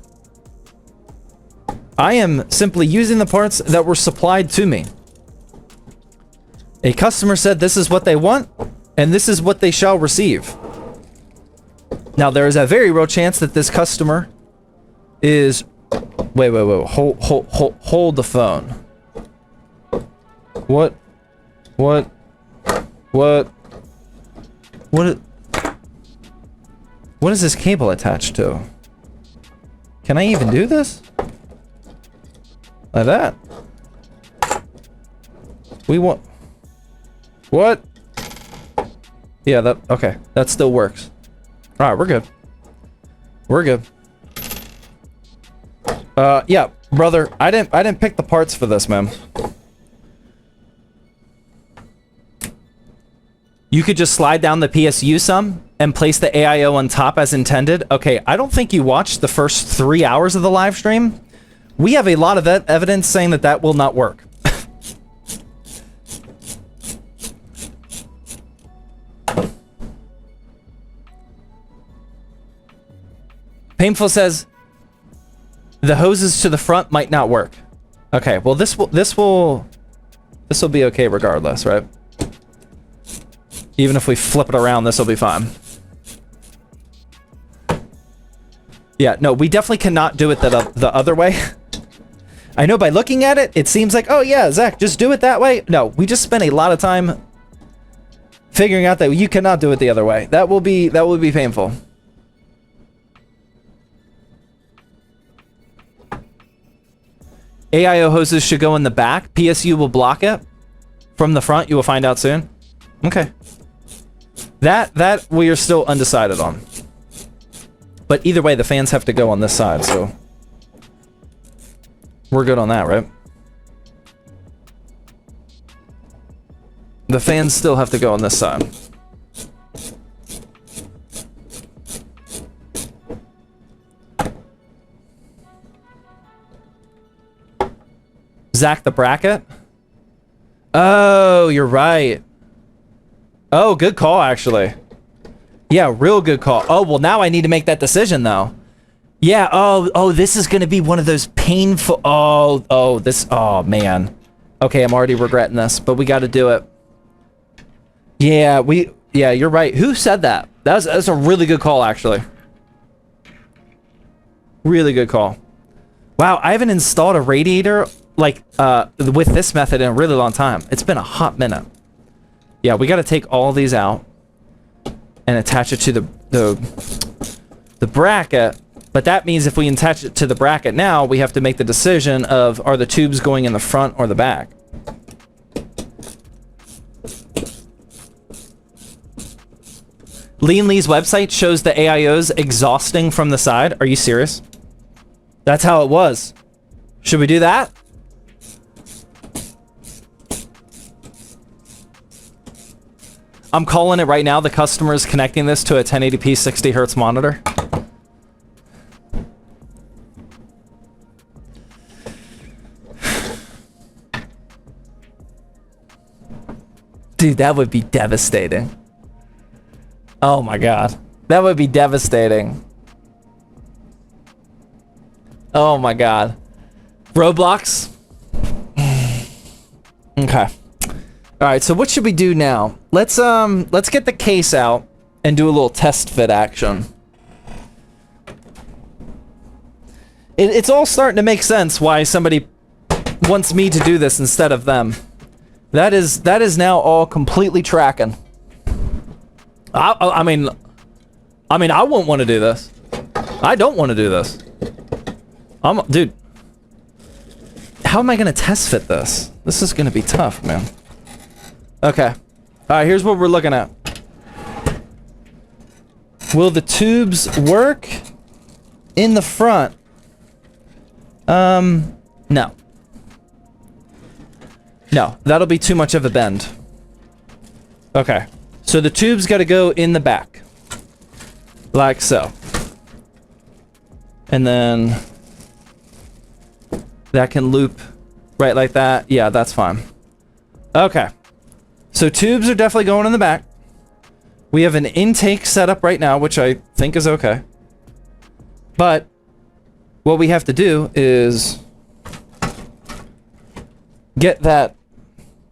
A: I am simply using the parts that were supplied to me. A customer said this is what they want, and this is what they shall receive. Now, there is a very real chance that this customer is... Wait. Hold the phone. What is this cable attached to? Can I even do this? Like that? We want... What? Yeah, that... Okay, that still works. Alright, we're good. We're good. Yeah, brother, I didn't pick the parts for this, man. You could just slide down the PSU some and place the AIO on top as intended. Okay, I don't think you watched the first 3 hours of the live stream. We have a lot of evidence saying that that will not work. Painful says the hoses to the front might not work. Okay, well this will be okay regardless, right? Even if we flip it around, this will be fine. Yeah, no, we definitely cannot do it the other way. I know by looking at it, it seems like, oh yeah, Zach, just do it that way. No, we just spent a lot of time figuring out that you cannot do it the other way. That will be painful. AIO hoses should go in the back. PSU will block it. From the front, you will find out soon. Okay. That we are still undecided on. But either way, the fans have to go on this side, so... We're good on that, right? The fans still have to go on this side. Zach the bracket? Oh, you're right. Oh, good call, actually. Yeah, real good call. Oh, well, now I need to make that decision, though. Yeah, oh, this is going to be one of those painful... Oh, man. Okay, I'm already regretting this, but we got to do it. Yeah, you're right. Who said that? That's a really good call, actually. Really good call. Wow, I haven't installed a radiator, like, with this method in a really long time. It's been a hot minute. Yeah, we got to take all these out and attach it to the bracket. But that means if we attach it to the bracket now, we have to make the decision of, are the tubes going in the front or the back? Lian Li's website shows the AIOs exhausting from the side. Are you serious? That's how it was. Should we do that? I'm calling it right now. The customer is connecting this to a 1080p 60 hertz monitor. Dude, that would be devastating. Oh my god. That would be devastating. Oh my god. Roblox. Okay. All right, so what should we do now? Let's get the case out and do a little test fit action. It's all starting to make sense why somebody wants me to do this instead of them. That is now all completely tracking. I mean, I wouldn't want to do this. I don't want to do this. Dude. How am I gonna test fit this? This is gonna be tough, man. Okay. All right, here's what we're looking at. Will the tubes work in the front? No. No, that'll be too much of a bend. Okay. So the tube's gotta go in the back. Like so. And then that can loop right like that. Yeah, that's fine. Okay. So tubes are definitely going in the back. We have an intake set up right now, which I think is okay. But what we have to do is get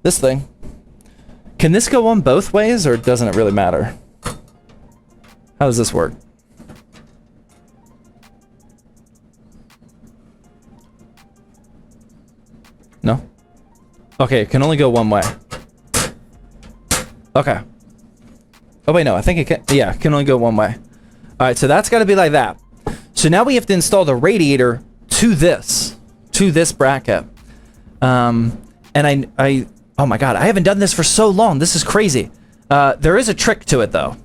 A: this thing. Can this go on both ways, or doesn't it really matter? How does this work? No? Okay, it can only go one way. Okay. Oh wait, no, I think it can, yeah, it can only go one way. Alright, so that's gotta be like that. So now we have to install the radiator to this bracket. And oh my god, I haven't done this for so long, this is crazy. There is a trick to it though.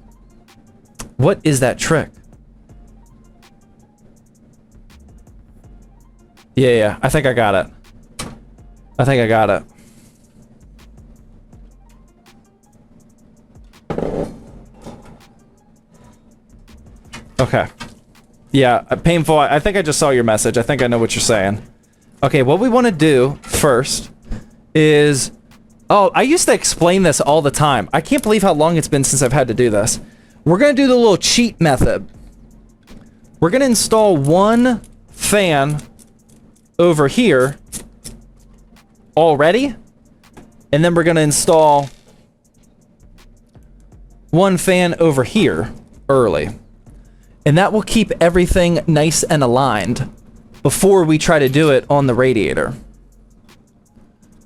A: What is that trick? Yeah, I think I got it. I think I got it. Okay. Yeah, painful. I think I just saw your message. I think I know what you're saying. Okay, what we want to do first is... Oh, I used to explain this all the time. I can't believe how long it's been since I've had to do this. We're going to do the little cheat method. We're going to install one fan over here already, and then we're going to install one fan over here early. And that will keep everything nice and aligned before we try to do it on the radiator.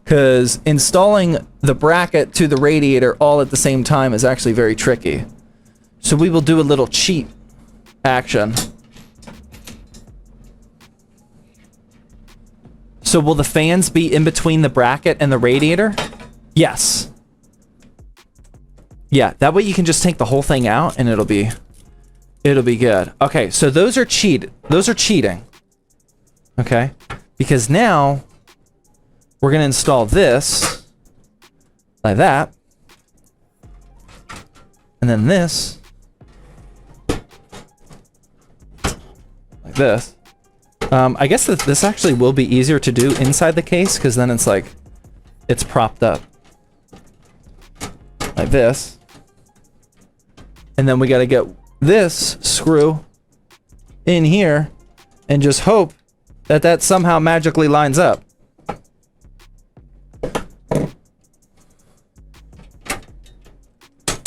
A: Because installing the bracket to the radiator all at the same time is actually very tricky. So we will do a little cheat action. So will the fans be in between the bracket and the radiator? Yes. Yeah, that way you can just take the whole thing out and it'll be good. Okay, so those are cheating. Okay? Because now we're gonna install this like that. And then this like this. I guess that this actually will be easier to do inside the case, because then it's like it's propped up like this. And then we gotta get this screw in here and just hope that that somehow magically lines up.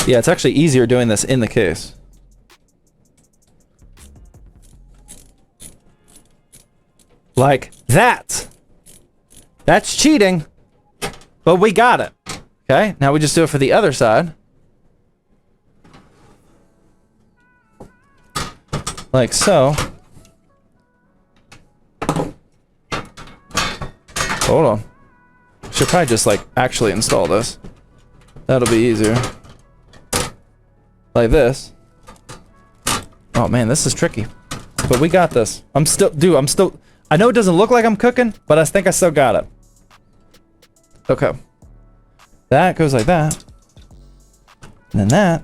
A: Yeah, it's actually easier doing this in the case. Like that. That's cheating, but we got it. Okay, now we just do it for the other side. Like so. Hold on. Should probably just like actually install this. That'll be easier. Like this. Oh man, this is tricky. But we got this. I know it doesn't look like I'm cooking, but I think I still got it. Okay. That goes like that. And then that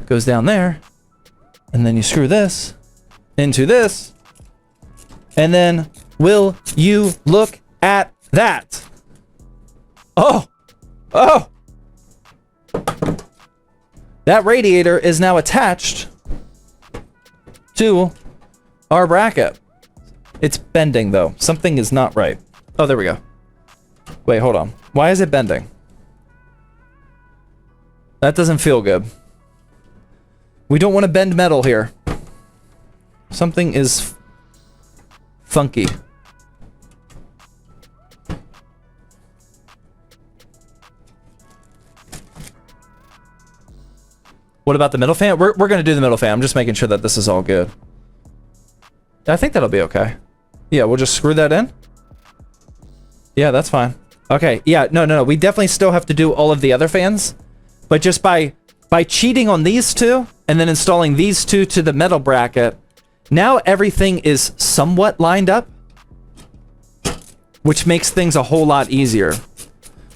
A: goes down there. And then you screw this into this. And then will you look at that? Oh! Oh! That radiator is now attached to our bracket. It's bending, though. Something is not right. Oh, there we go. Wait, hold on. Why is it bending? That doesn't feel good. We don't want to bend metal here. Something is funky. What about the middle fan? We're going to do the middle fan. I'm just making sure that this is all good. I think that'll be okay. Yeah, we'll just screw that in. Yeah, that's fine. Okay, yeah, no. We definitely still have to do all of the other fans. But just by cheating on these two, and then installing these two to the metal bracket, now everything is somewhat lined up. Which makes things a whole lot easier.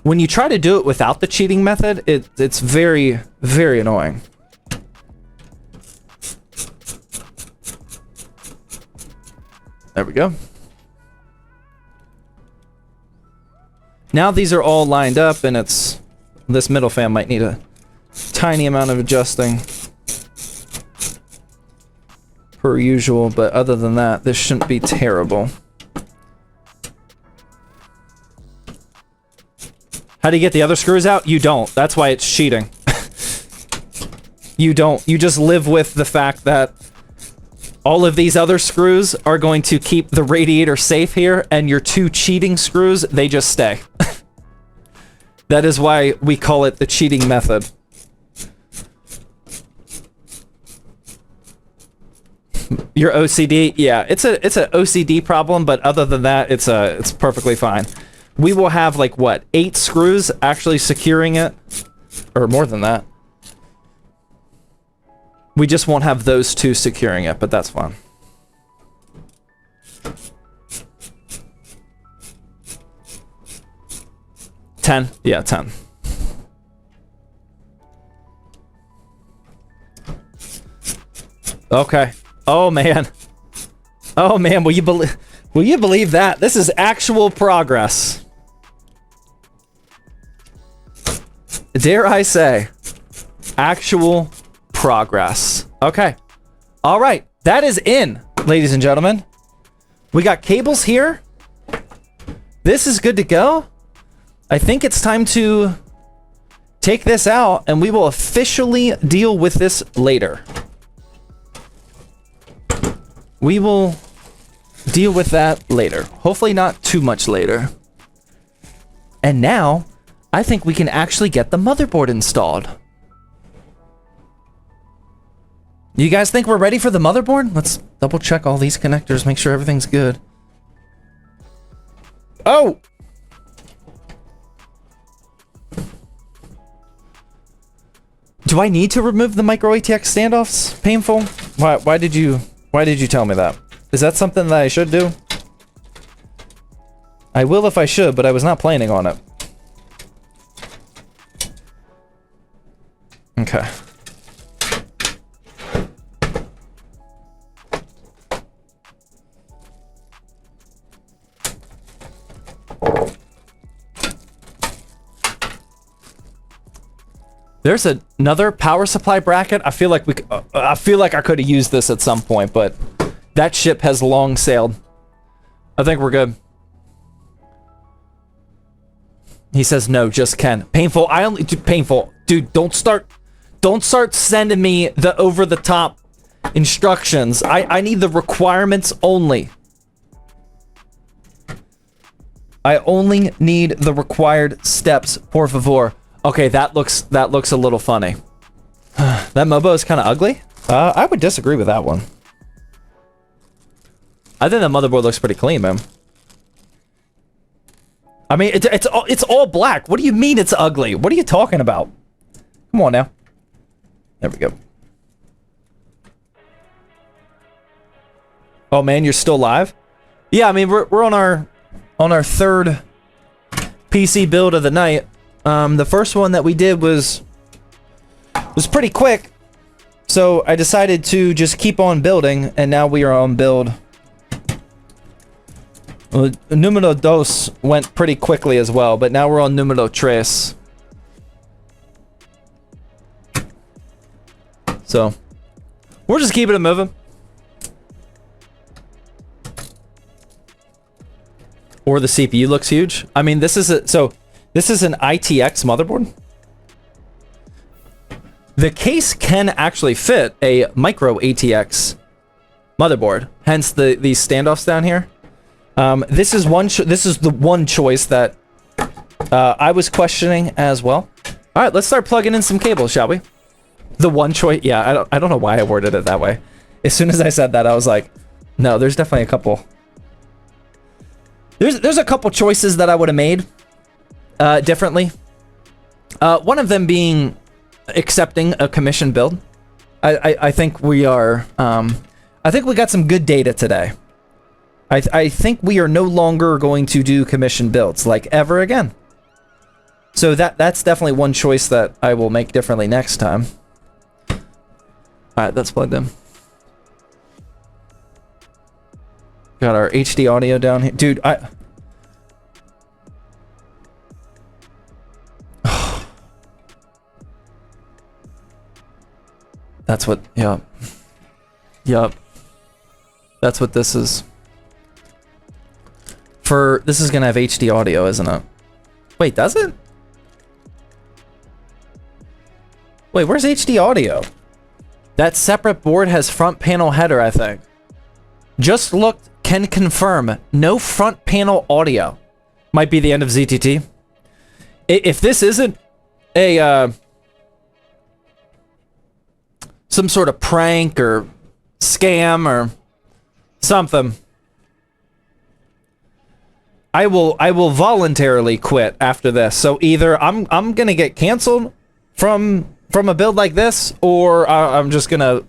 A: When you try to do it without the cheating method, it's very, very annoying. There we go. Now these are all lined up, and it's... This middle fan might need a tiny amount of adjusting. Per usual, but other than that, this shouldn't be terrible. How do you get the other screws out? You don't. That's why it's cheating. You don't. You just live with the fact that all of these other screws are going to keep the radiator safe here, and your two cheating screws, they just stay. That is why we call it the cheating method. Your OCD? Yeah, it's an OCD problem, but other than that, it's perfectly fine. We will have, like, what, 8 screws actually securing it? Or more than that. We just won't have those two securing it, but that's fine. $10? Yeah, 10. Okay. Oh, man. Oh, man, will you believe that? This is actual progress. Dare I say, actual progress. Okay. All right. That is in, ladies and gentlemen. We got cables here. This is good to go. I think it's time to take this out, and we will officially deal with this later. We will deal with that later. Hopefully not too much later. And now, I think we can actually get the motherboard installed. You guys think we're ready for the motherboard? Let's double check all these connectors, make sure everything's good. Oh! Do I need to remove the micro ATX standoffs? Painful? Why did you tell me that? Is that something that I should do? I will if I should, but I was not planning on it. Okay. There's another power supply bracket. I feel like I could have used this at some point, but that ship has long sailed. I think we're good. He says no, just Ken. Painful. Painful. Dude, don't start sending me the over the top instructions. I need the requirements only. I only need the required steps, por favor. Okay, that looks a little funny. That Mobo is kind of ugly. I would disagree with that one. I think the motherboard looks pretty clean, man. I mean, it's all black. What do you mean it's ugly? What are you talking about? Come on now. There we go. Oh man, you're still live? Yeah, I mean we're on our third PC build of the night. The first one that we did was pretty quick, so I decided to just keep on building, and now we are on build. Well, numero dos went pretty quickly as well, but now we're on numero tres. So, we're just keeping it moving. or the CPU looks huge. I mean, this is an ITX motherboard. The case can actually fit a micro ATX motherboard, hence these standoffs down here. This is the one choice that I was questioning as well. All right, let's start plugging in some cables, shall we? The one choice, yeah, I don't know why I worded it that way. As soon as I said that, I was like, no, there's definitely a couple. There's a couple choices that I would have made differently. One of them being accepting a commission build. I think we are. I think we got some good data today. I think we are no longer going to do commission builds like ever again. So that's definitely one choice that I will make differently next time. All right, that's plugged in. Got our HD audio down here. Dude, that's what, yup. That's what this is. This is gonna have HD audio, isn't it? Wait, does it? Wait, where's HD audio? That separate board has front panel header, I think. Just looked, can confirm, no front panel audio. Might be the end of ZTT. If this isn't a, some sort of prank or scam or something, I will voluntarily quit after this. So either I'm gonna get canceled from a build like this, or I'm just gonna,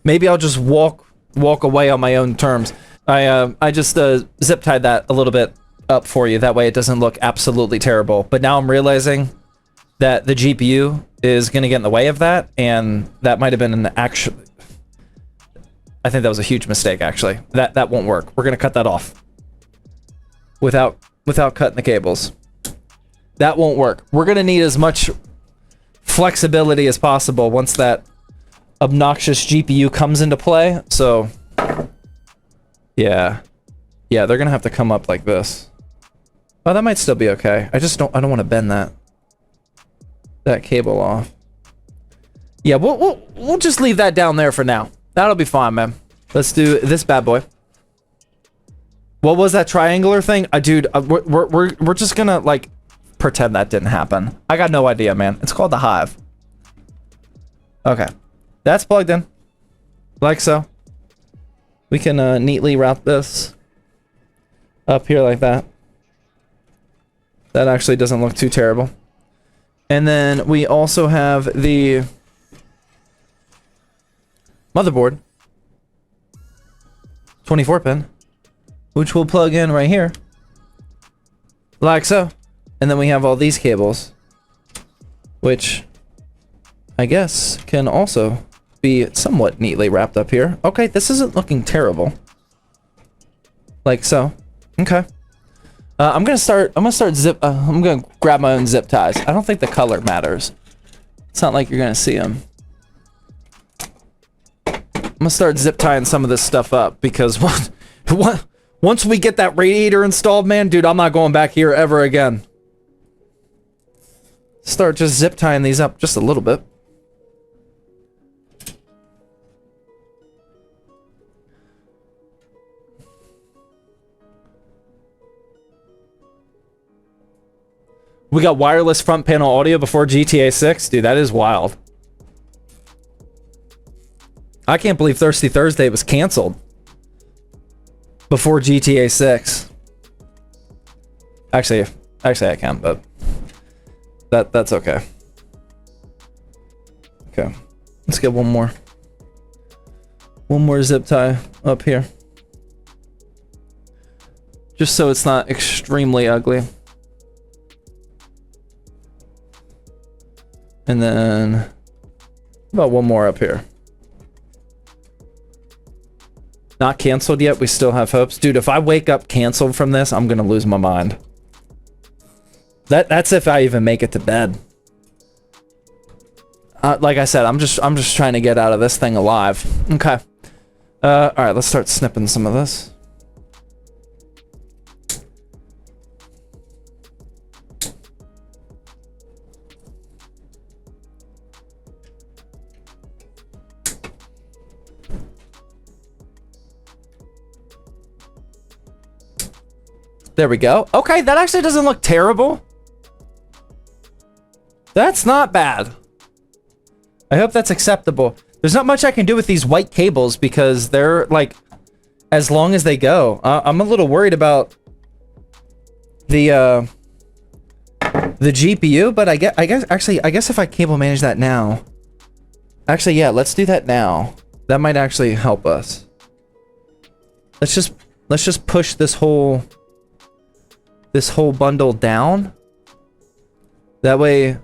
A: maybe I'll just walk away on my own terms. I just zip tied that a little bit up for you, that way it doesn't look absolutely terrible. But now I'm realizing that the GPU is gonna get in the way of that, and that might have been an actual, I think that was a huge mistake actually. That won't work. We're gonna cut that off without cutting the cables. That won't work. We're gonna need as much flexibility as possible once that obnoxious GPU comes into play. So yeah, they're gonna have to come up like this. Oh, that might still be okay. I don't want to bend that cable off. Yeah, we'll just leave that down there for now. That'll be fine, man. Let's do this bad boy. What was that triangular thing? Dude, we're just gonna like pretend that didn't happen. I got no idea, man. It's called the Hive. Okay, that's plugged in, like so. We can neatly route this up here like that. That actually doesn't look too terrible. And then we also have the motherboard, 24 pin, which we'll plug in right here, like so. And then we have all these cables, which I guess can also be somewhat neatly wrapped up here. Okay, this isn't looking terrible. Like so. Okay. I'm gonna grab my own zip ties. I don't think the color matters. It's not like you're gonna see them. I'm gonna start zip tying some of this stuff up because once we get that radiator installed, man, dude, I'm not going back here ever again. Start just zip tying these up just a little bit. We got wireless front panel audio before GTA 6? Dude, that is wild. I can't believe Thirsty Thursday was canceled before GTA 6. Actually I can, but that's okay. Okay. Let's get one more zip tie up here. Just so it's not extremely ugly. And then about one more up here. Not canceled yet. We still have hopes. Dude, if I wake up canceled from this, I'm gonna lose my mind. That's if I even make it to bed. Like I said, I'm just trying to get out of this thing alive. Okay. All right, let's start snipping some of this. There we go. Okay, that actually doesn't look terrible. That's not bad. I hope that's acceptable. There's not much I can do with these white cables because they're like, as long as they go. I'm a little worried about the GPU, but I guess if I cable manage that now. Actually, yeah, let's do that now. That might actually help us. Let's just push this whole bundle down. That way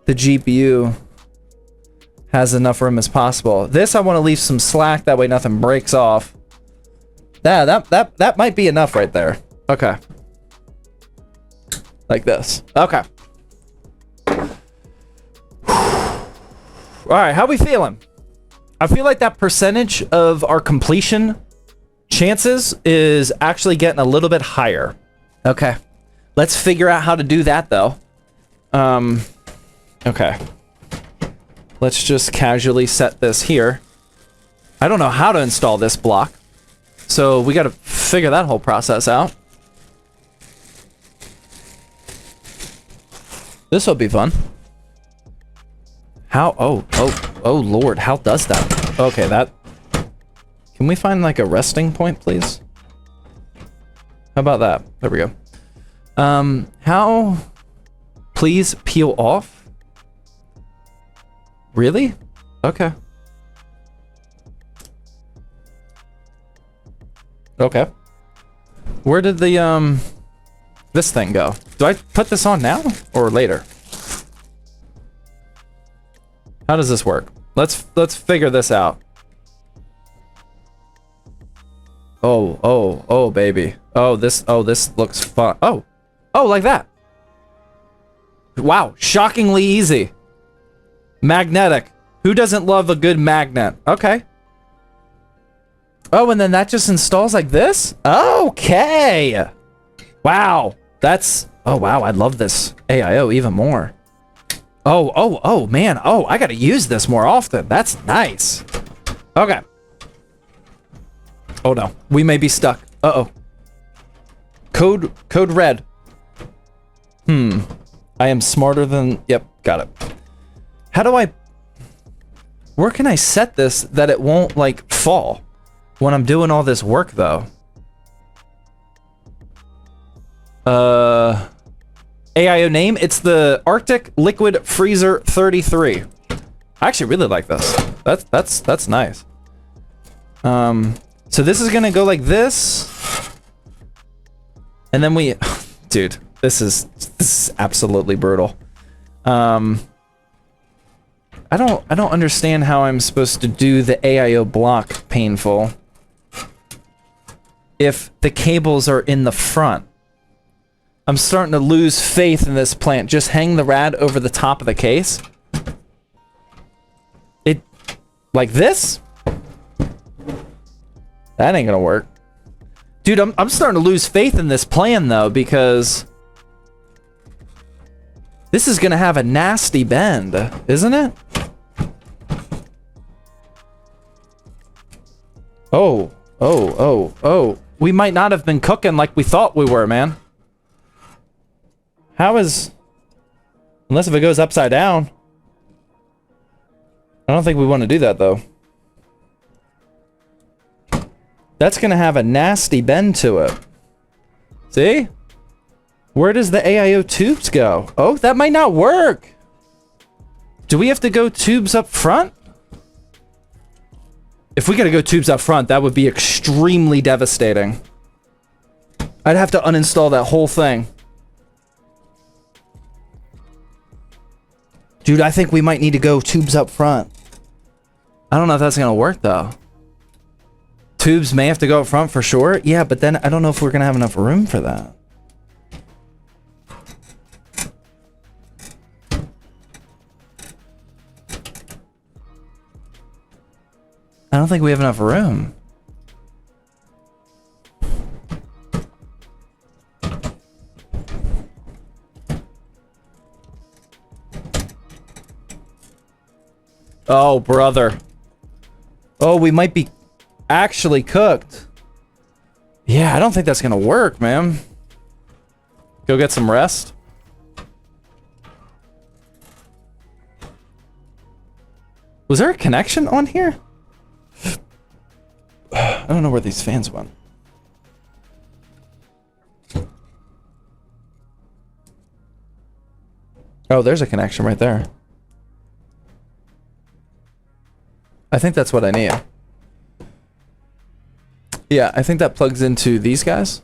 A: the GPU has enough room as possible. This I want to leave some slack, that way nothing breaks off. That might be enough right there. Okay. Like this. Okay. Alright, how we feeling? I feel like that percentage of our completion chances is actually getting a little bit higher. Okay. Let's figure out how to do that though. Okay. Let's just casually set this here. I don't know how to install this block, so we gotta figure that whole process out. This will be fun. How? Oh Lord, how does that? Okay, that... Can we find like a resting point, please? How about that? There we go. How... Please peel off? Really? Okay. Okay. Where did the, this thing go? Do I put this on now or later? How does this work? Let's figure this out. Oh, baby. Oh, this looks fun. Oh, like that. Wow, shockingly easy. Magnetic. Who doesn't love a good magnet? Okay. Oh, and then that just installs like this? Okay. Wow. That's... Oh, wow. I love this AIO even more. Oh, man. Oh, I gotta use this more often. That's nice. Okay. Oh, no. We may be stuck. Uh-oh. Code red. I am smarter than... Yep, got it. How do I... Where can I set this that it won't, like, fall when I'm doing all this work, though? AIO name? It's the Arctic Liquid Freezer 33. I actually really like this. That's nice. So this is gonna go like this. And then we... Dude, this is absolutely brutal. I don't understand how I'm supposed to do the AIO block painful if the cables are in the front. I'm starting to lose faith in this plant. Just hang the rad over the top of the case. It... Like this? That ain't gonna work. Dude, I'm starting to lose faith in this plan, though, because... This is gonna have a nasty bend, isn't it? Oh. We might not have been cooking like we thought we were, man. How is... Unless if it goes upside down. I don't think we want to do that, though. That's gonna have a nasty bend to it. See? Where does the AIO tubes go? Oh, that might not work. Do we have to go tubes up front? If we gotta go tubes up front, that would be extremely devastating. I'd have to uninstall that whole thing. Dude, I think we might need to go tubes up front. I don't know if that's gonna work, though. Tubes may have to go up front for sure. Yeah, but then I don't know if we're gonna have enough room for that. I don't think we have enough room. Oh, brother. Oh, we might be actually cooked. Yeah, I don't think that's gonna work, man. Go get some rest. Was there a connection on here? I don't know where these fans went. Oh, there's a connection right there. I think that's what I need. Yeah, I think that plugs into these guys.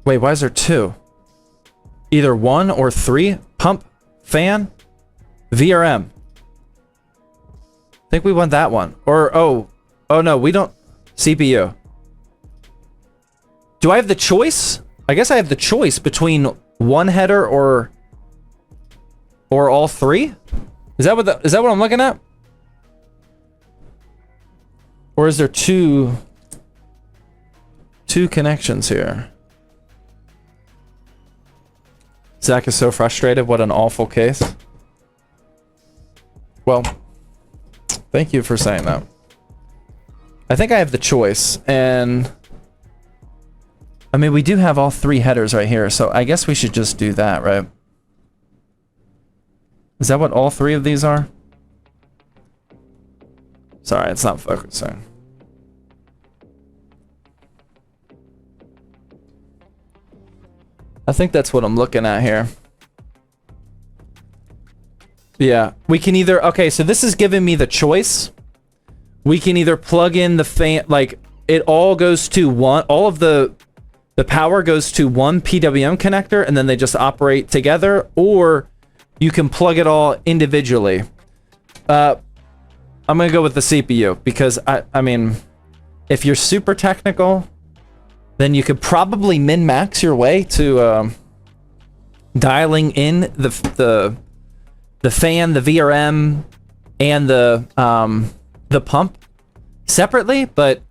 A: Wait, why is there two? Either 1 or 3. Pump, fan, VRM. I think we want that one. Or, oh no, we don't. CPU. Do I have the choice? I guess I have the choice between one header or all 3? Is that what I'm looking at? Or is there two connections here? Zach is so frustrated. What an awful case. Well, thank you for saying that. I think I have the choice, and I mean, we do have all 3 headers right here, so I guess we should just do that, right? Is that what all 3 of these are? Sorry, it's not focusing. I think that's what I'm looking at here. Yeah, we can either... Okay, so this is giving me the choice. We can either plug in the fan... Like, it all goes to one... All of the power goes to one PWM connector, and then they just operate together, or you can plug it all individually. I'm gonna go with the CPU, because, I mean, if you're super technical, then you could probably min-max your way to dialing in the fan, the VRM, and the pump separately, but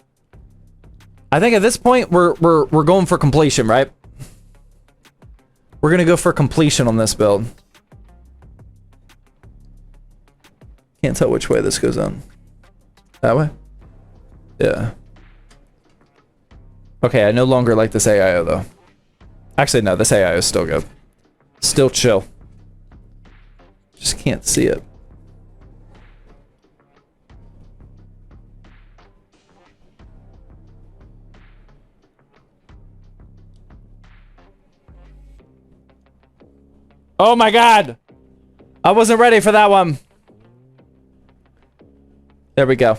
A: I think at this point we're going for completion, right? We're gonna go for completion on this build. Can't tell which way this goes on. That way? Yeah. Okay, I no longer like this AIO though. Actually, no, this AIO is still good. Still chill. Just can't see it. Oh my god! I wasn't ready for that one. There we go.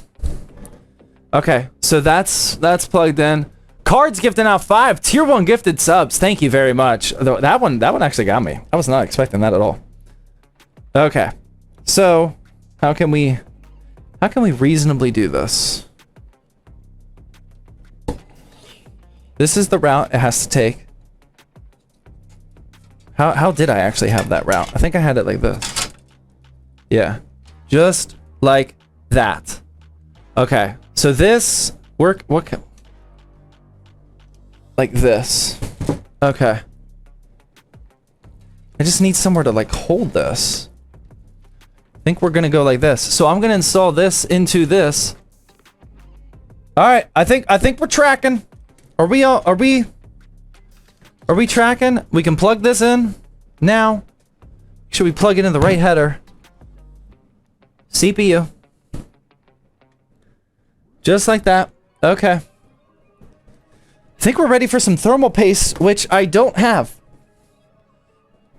A: Okay, so that's plugged in. Cards gifting out 5 tier 1 gifted subs. Thank you very much. That one actually got me. I was not expecting that at all. Okay, so how can we reasonably do this? This is the route it has to take. How did I actually have that route? I think I had it like this. Yeah, just like that. Okay, so this like this. Okay. I just need somewhere to like hold this. I think we're gonna go like this. So I'm gonna install this into this. All right, I think we're tracking. Are we tracking? We can plug this in now. Should we plug it in the right header? CPU. Just like that. Okay. I think we're ready for some thermal paste, which I don't have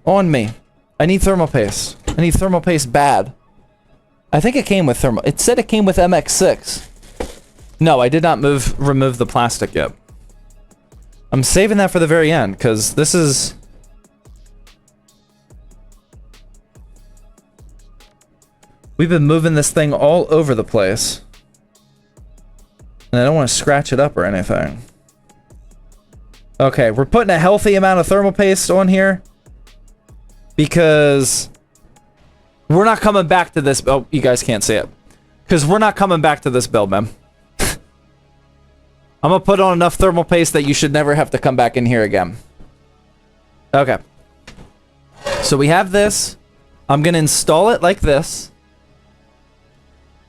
A: on me. I need thermal paste. I need thermal paste bad. I think it came with thermal. It said it came with MX6. No, I did not remove the plastic yet. I'm saving that for the very end, because this is... We've been moving this thing all over the place. And I don't want to scratch it up or anything. Okay, we're putting a healthy amount of thermal paste on here. Because... We're not coming back to this... Oh, you guys can't see it. Because we're not coming back to this build, man. I'm gonna put on enough thermal paste that you should never have to come back in here again. Okay. So we have this. I'm gonna install it like this.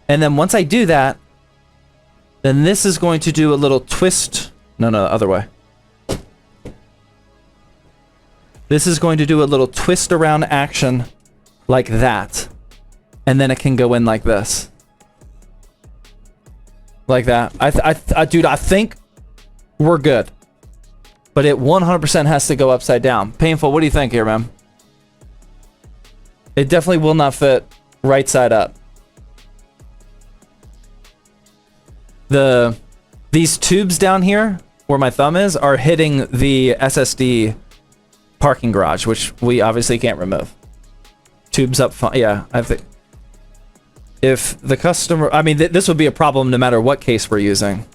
A: And then once I do that, Then this is going to do a little twist. No, the other way. This is going to do a little twist around action like that. And then it can go in like this. Like that. Dude, I think we're good. But it 100% has to go upside down. Painful, what do you think here, man? It definitely will not fit right side up. These tubes down here, where my thumb is, are hitting the SSD parking garage, which we obviously can't remove. Tubes up front, yeah, I think. If the customer, I mean, this would be a problem no matter what case we're using.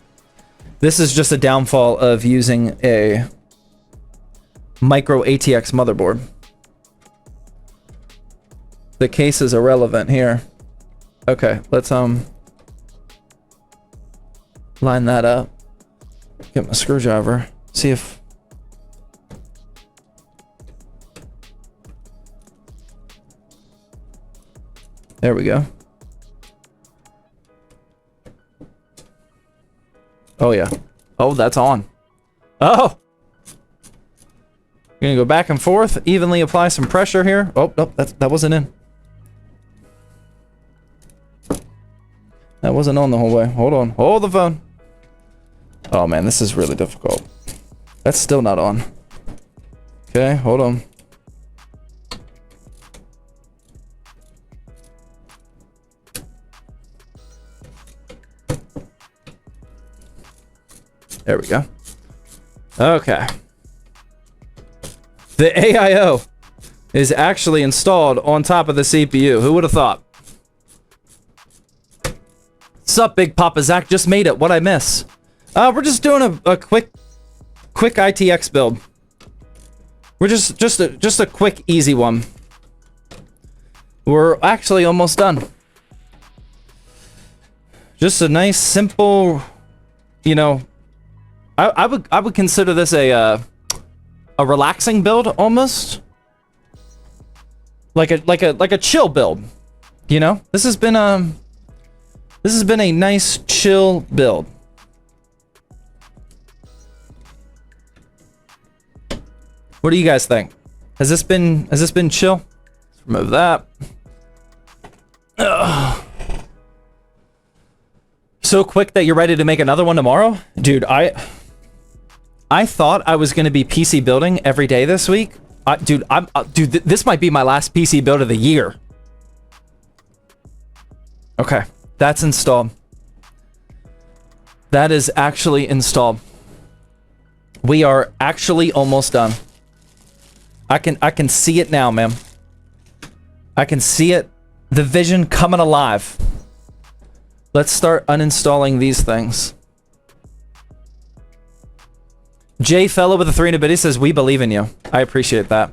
A: This is just a downfall of using a micro ATX motherboard. The case is irrelevant here. Okay, let's line that up. Get my screwdriver. See if there we go. Oh yeah. Oh, that's on. Oh! We're gonna go back and forth, evenly apply some pressure here. Oh, nope, that wasn't in. That wasn't on the whole way. Hold on. Hold the phone. Oh man, this is really difficult. That's still not on. Okay, hold on. There we go. Okay. The AIO is actually installed on top of the CPU. Who would have thought? Sup, Big Papa Zach? Just made it. What'd I miss? We're just doing a quick ITX build. We're just a quick, easy one. We're actually almost done. Just a nice, simple, you know. I would consider this a relaxing build almost. Like a chill build. You know? This has been a nice chill build. What do you guys think? Has this been chill? Let's remove that. Ugh. So quick that you're ready to make another one tomorrow? Dude, I thought I was going to be PC building every day this week. Dude, this might be my last PC build of the year. Okay, that's installed. That is actually installed. We are actually almost done. I can see it now, man. I can see it. The vision coming alive. Let's start uninstalling these things. Jay Fellow with a 3 in a bit, he says, we believe in you. I appreciate that.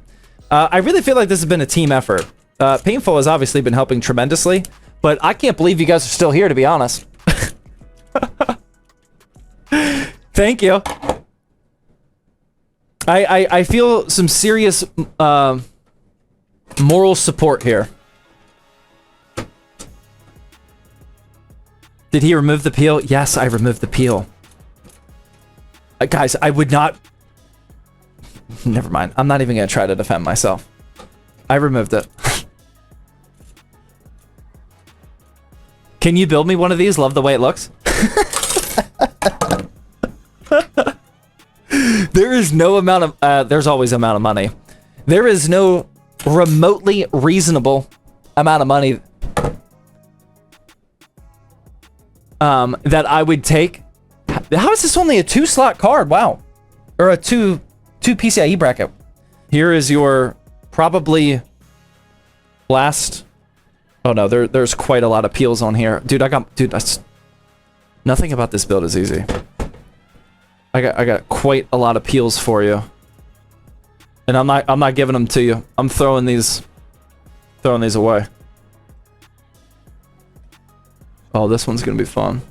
A: I really feel like this has been a team effort. Painful has obviously been helping tremendously, but I can't believe you guys are still here, to be honest. Thank you. I feel some serious moral support here. Did he remove the peel? Yes, I removed the peel. Guys, I would not... Never mind. I'm not even going to try to defend myself. I removed it. Can you build me one of these? Love the way it looks. There is no amount of... there's always amount of money. There is no remotely reasonable amount of money that I would take. How is this only a 2-slot card? Wow. Or a 2 PCIe bracket. Here is your probably last... Oh no, there's quite a lot of peels on here. Dude, that's... Nothing about this build is easy. I got quite a lot of peels for you. And I'm not giving them to you. I'm throwing these away. Oh, this one's gonna be fun.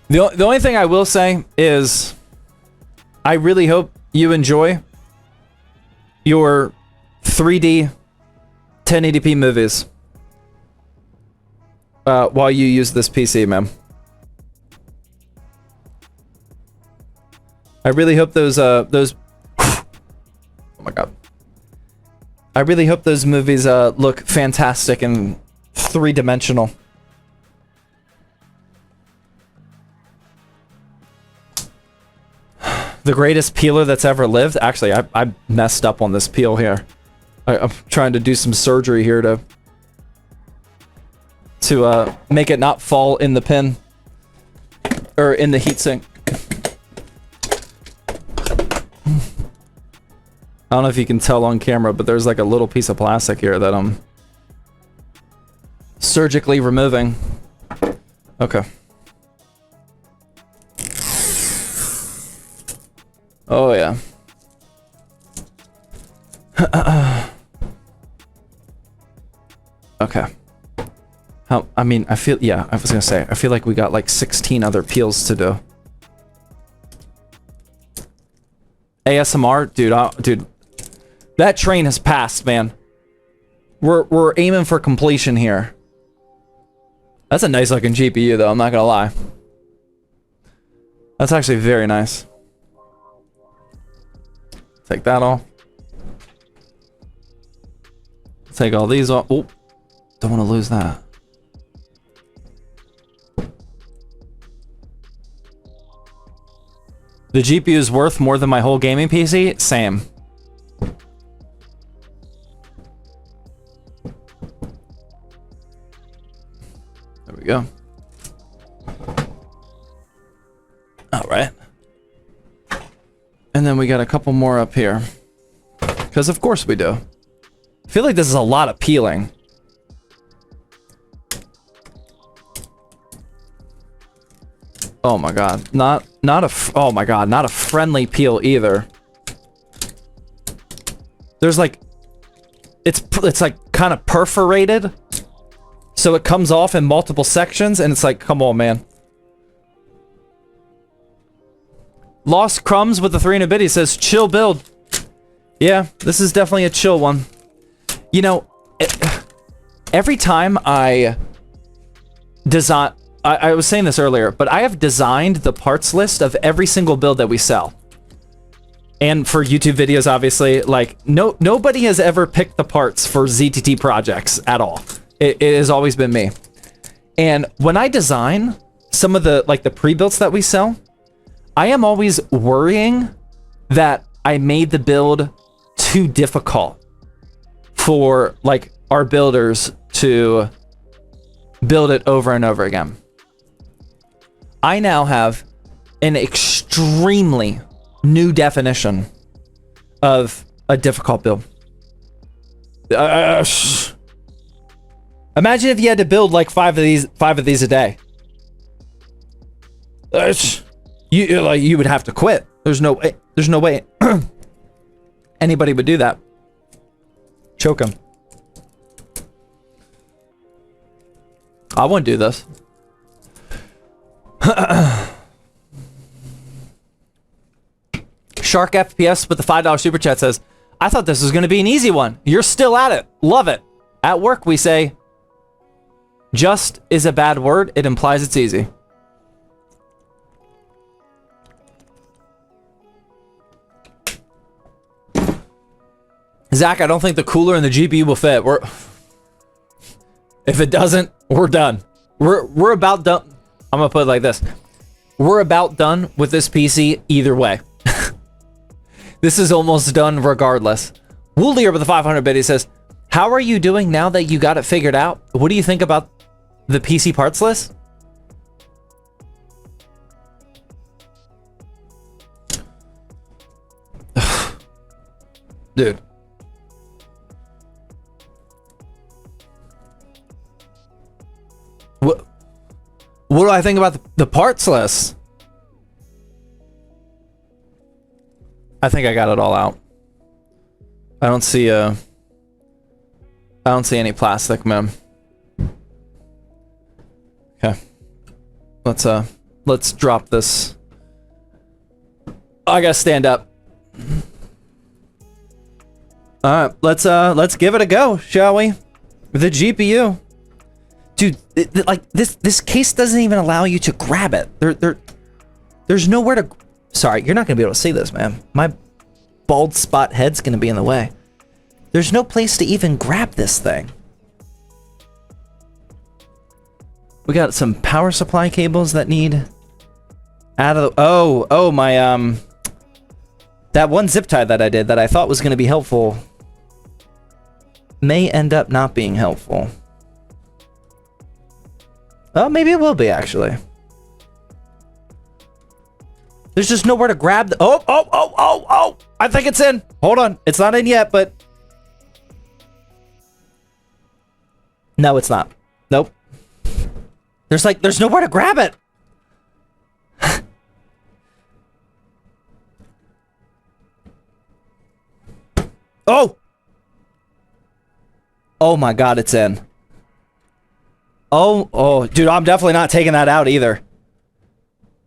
A: The only thing I will say is I really hope you enjoy your 3D 1080p movies. while you use this PC, man. I really hope those oh my god. I really hope those movies look fantastic and three-dimensional. The greatest peeler that's ever lived? Actually, I messed up on this peel here. I'm trying to do some surgery here to make it not fall in the pin. Or in the heatsink. I don't know if you can tell on camera, but there's like a little piece of plastic here that I'm surgically removing. Okay. Oh yeah. Okay. I mean, I feel, yeah, I was gonna say, I feel like we got like 16 other peels to do. ASMR? Dude, dude. That train has passed, man. We're aiming for completion here. That's a nice looking GPU though, I'm not gonna lie. That's actually very nice. Take that off. Take all these off. Oh, don't want to lose that. The GPU is worth more than my whole gaming PC? Same. There we go. Alright. And then we got a couple more up here. Because of course we do. I feel like this is a lot of peeling. Oh my god. Oh my god, not a friendly peel either. There's like... It's like kind of perforated. So it comes off in multiple sections and it's like, come on, man. Lost Crumbs with the 300 bit, he says, chill build. Yeah, this is definitely a chill one. You know, every time I design... I was saying this earlier, but I have designed the parts list of every single build that we sell. And for YouTube videos, obviously, like, nobody has ever picked the parts for ZTT projects at all. It has always been me. And when I design some of the, like, the pre-builds that we sell, I am always worrying that I made the build too difficult for, like, our builders to build it over and over again. I now have an extremely new definition of a difficult build. Imagine if you had to build like five of these a day. You would have to quit. There's no way anybody would do that. Choke him. I wouldn't do this. Shark FPS with the $5 super chat says, I thought this was going to be an easy one. You're still at it. Love it. At work, we say, just is a bad word. It implies it's easy. Zach, I don't think the cooler and the GPU will fit. If it doesn't, we're done. We're about done. I'm gonna put it like this. We're about done with this PC either way. This is almost done regardless. Woolier with the 500 bit, he says, how are you doing now that you got it figured out? What do you think about the PC parts list? Dude. What do I think about the parts list? I think I got it all out. I don't see any plastic, man. Okay. Let's drop this. I gotta stand up. Alright, let's give it a go, shall we? With the GPU. Dude, like, this case doesn't even allow you to grab it. There's nowhere to... Sorry, you're not gonna be able to see this, man. My bald spot head's gonna be in the way. There's no place to even grab this thing. We got some power supply cables that need out of the... Oh, my, that one zip tie that I did that I thought was gonna be helpful may end up not being helpful. Oh, maybe it will be, actually. There's just nowhere to grab the... Oh! I think it's in. Hold on. It's not in yet, but... No, it's not. Nope. There's nowhere to grab it. Oh! Oh my god, it's in. Oh, dude, I'm definitely not taking that out either.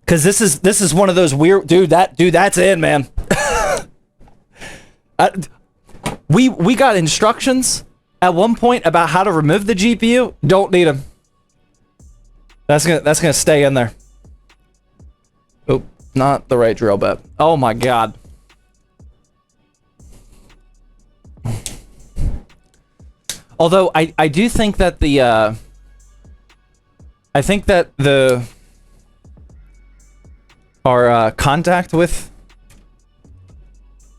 A: Cause this is one of those weird, dude, that's in, man. We got instructions at one point about how to remove the GPU. Don't need them. That's gonna stay in there. Oh, not the right drill bit. Oh my god. Although I do think that the our contact with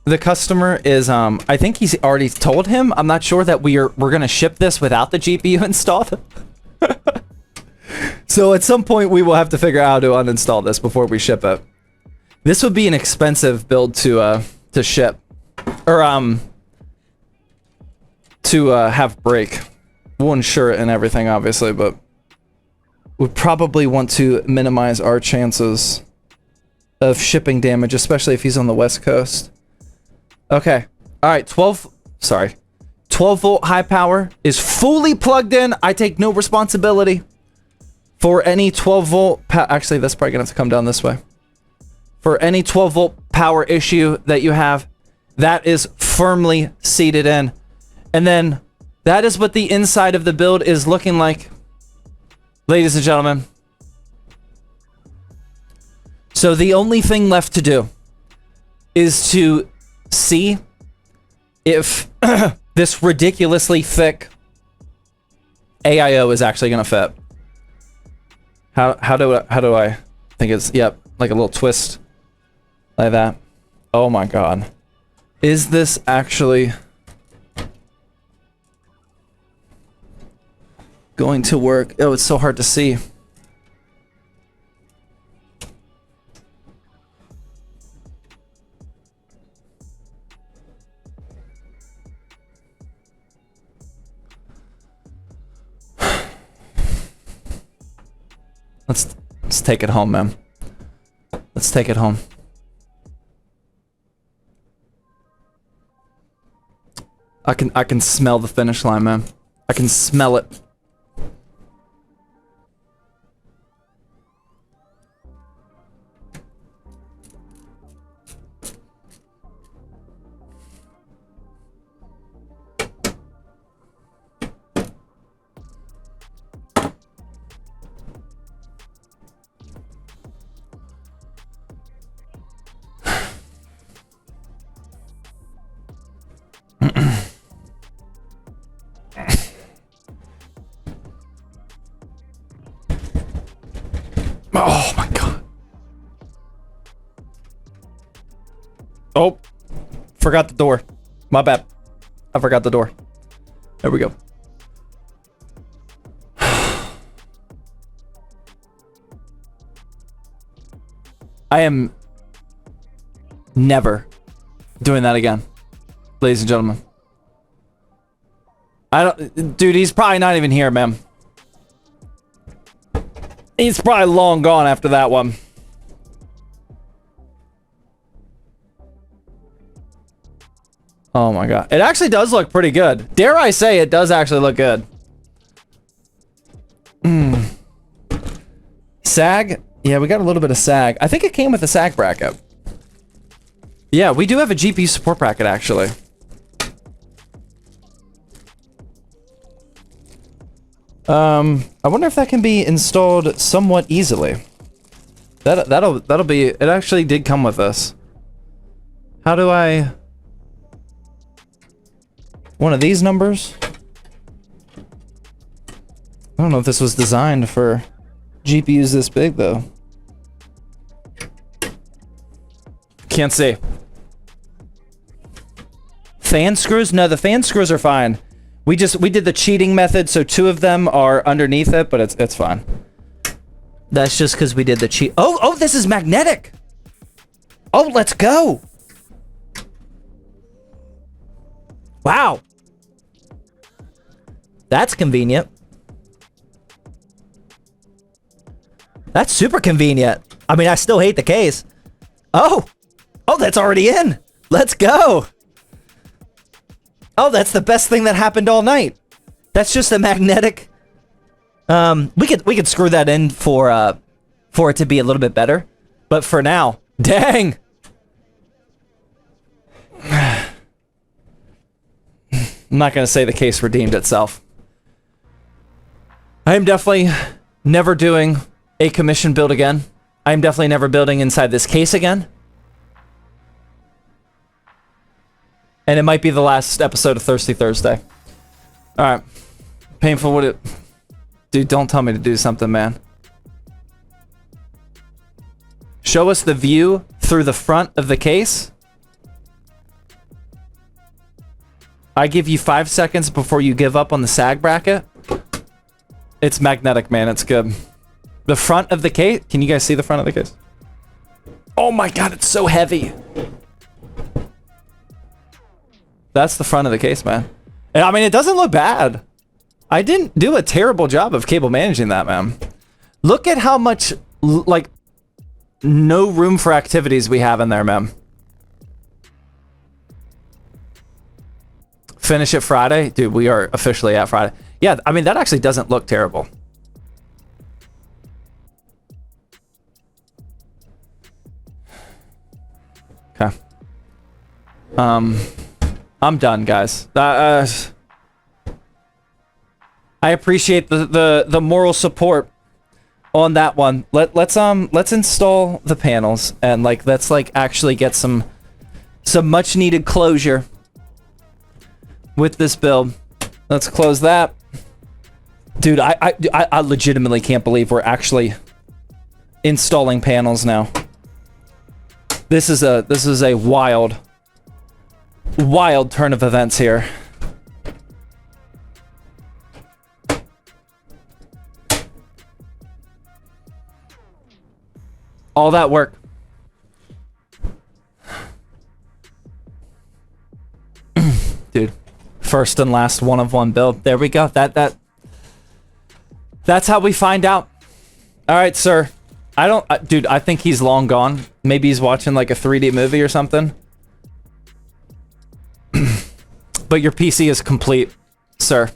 A: the customer is I think he's already told him. I'm not sure that we're gonna ship this without the GPU installed. So at some point we will have to figure out how to uninstall this before we ship it. This would be an expensive build to ship, or to have break. We'll insure it and everything, obviously, but would probably want to minimize our chances of shipping damage, especially if he's on the West Coast. Okay. All right, 12 volt high power is fully plugged in. I take no responsibility for any 12 volt actually, that's probably gonna have to come down this way. For any 12 volt power issue that you have, that is firmly seated in. And then that is what the inside of the build is looking like, ladies and gentlemen. So the only thing left to do is to see if this ridiculously thick AIO is actually gonna fit. How do I think it's, yep, like a little twist like that. Oh my god. Is this actually going to work? Oh, it's so hard to see. Let's take it home, man. Let's take it home. I can smell the finish line, man. I can smell it. Oh my god. Oh, forgot the door. My bad. I forgot the door. There we go. I am never doing that again, ladies and gentlemen. Dude, he's probably not even here, man. He's probably long gone after that one. Oh my god. It actually does look pretty good. Dare I say it does actually look good. Sag? Yeah, we got a little bit of sag. I think it came with a sag bracket. Yeah, we do have a GPU support bracket, actually. I wonder if that can be installed somewhat easily. That'll be... It actually did come with this. How do I... One of these numbers? I don't know if this was designed for GPUs this big, though. Can't see. Fan screws? No, the fan screws are fine. We did the cheating method, so 2 of them are underneath it, but it's fine. That's just because we did the cheat. Oh, this is magnetic. Oh, let's go. Wow. That's convenient. That's super convenient. I mean, I still hate the case. Oh, that's already in. Let's go. Oh, that's the best thing that happened all night. That's just a magnetic. We could screw that in for it to be a little bit better, but for now, dang. I'm not gonna say the case redeemed itself. I am definitely never doing a commission build again. I am definitely never building inside this case again. And it might be the last episode of Thirsty Thursday. Alright. Painful would it... Dude, don't tell me to do something, man. Show us the view through the front of the case. I give you 5 seconds before you give up on the sag bracket. It's magnetic, man. It's good. The front of the case. Can you guys see the front of the case? Oh my god, it's so heavy. That's the front of the case, man. And, I mean, it doesn't look bad. I didn't do a terrible job of cable managing that, man. Look at how much, like, no room for activities we have in there, man. Finish it Friday? Dude, we are officially at Friday. Yeah, I mean, that actually doesn't look terrible. Okay. I'm done, guys. I appreciate the moral support on that one. Let's install the panels and let's actually get some much needed closure with this build. Let's close that. Dude, I legitimately can't believe we're actually installing panels now. This is a wild turn of events here. All that work. Dude, first and last one of one build. There we go. That's how we find out. All right, sir. Dude, I think he's long gone. Maybe he's watching like a 3D movie or something. But your PC is complete, sir.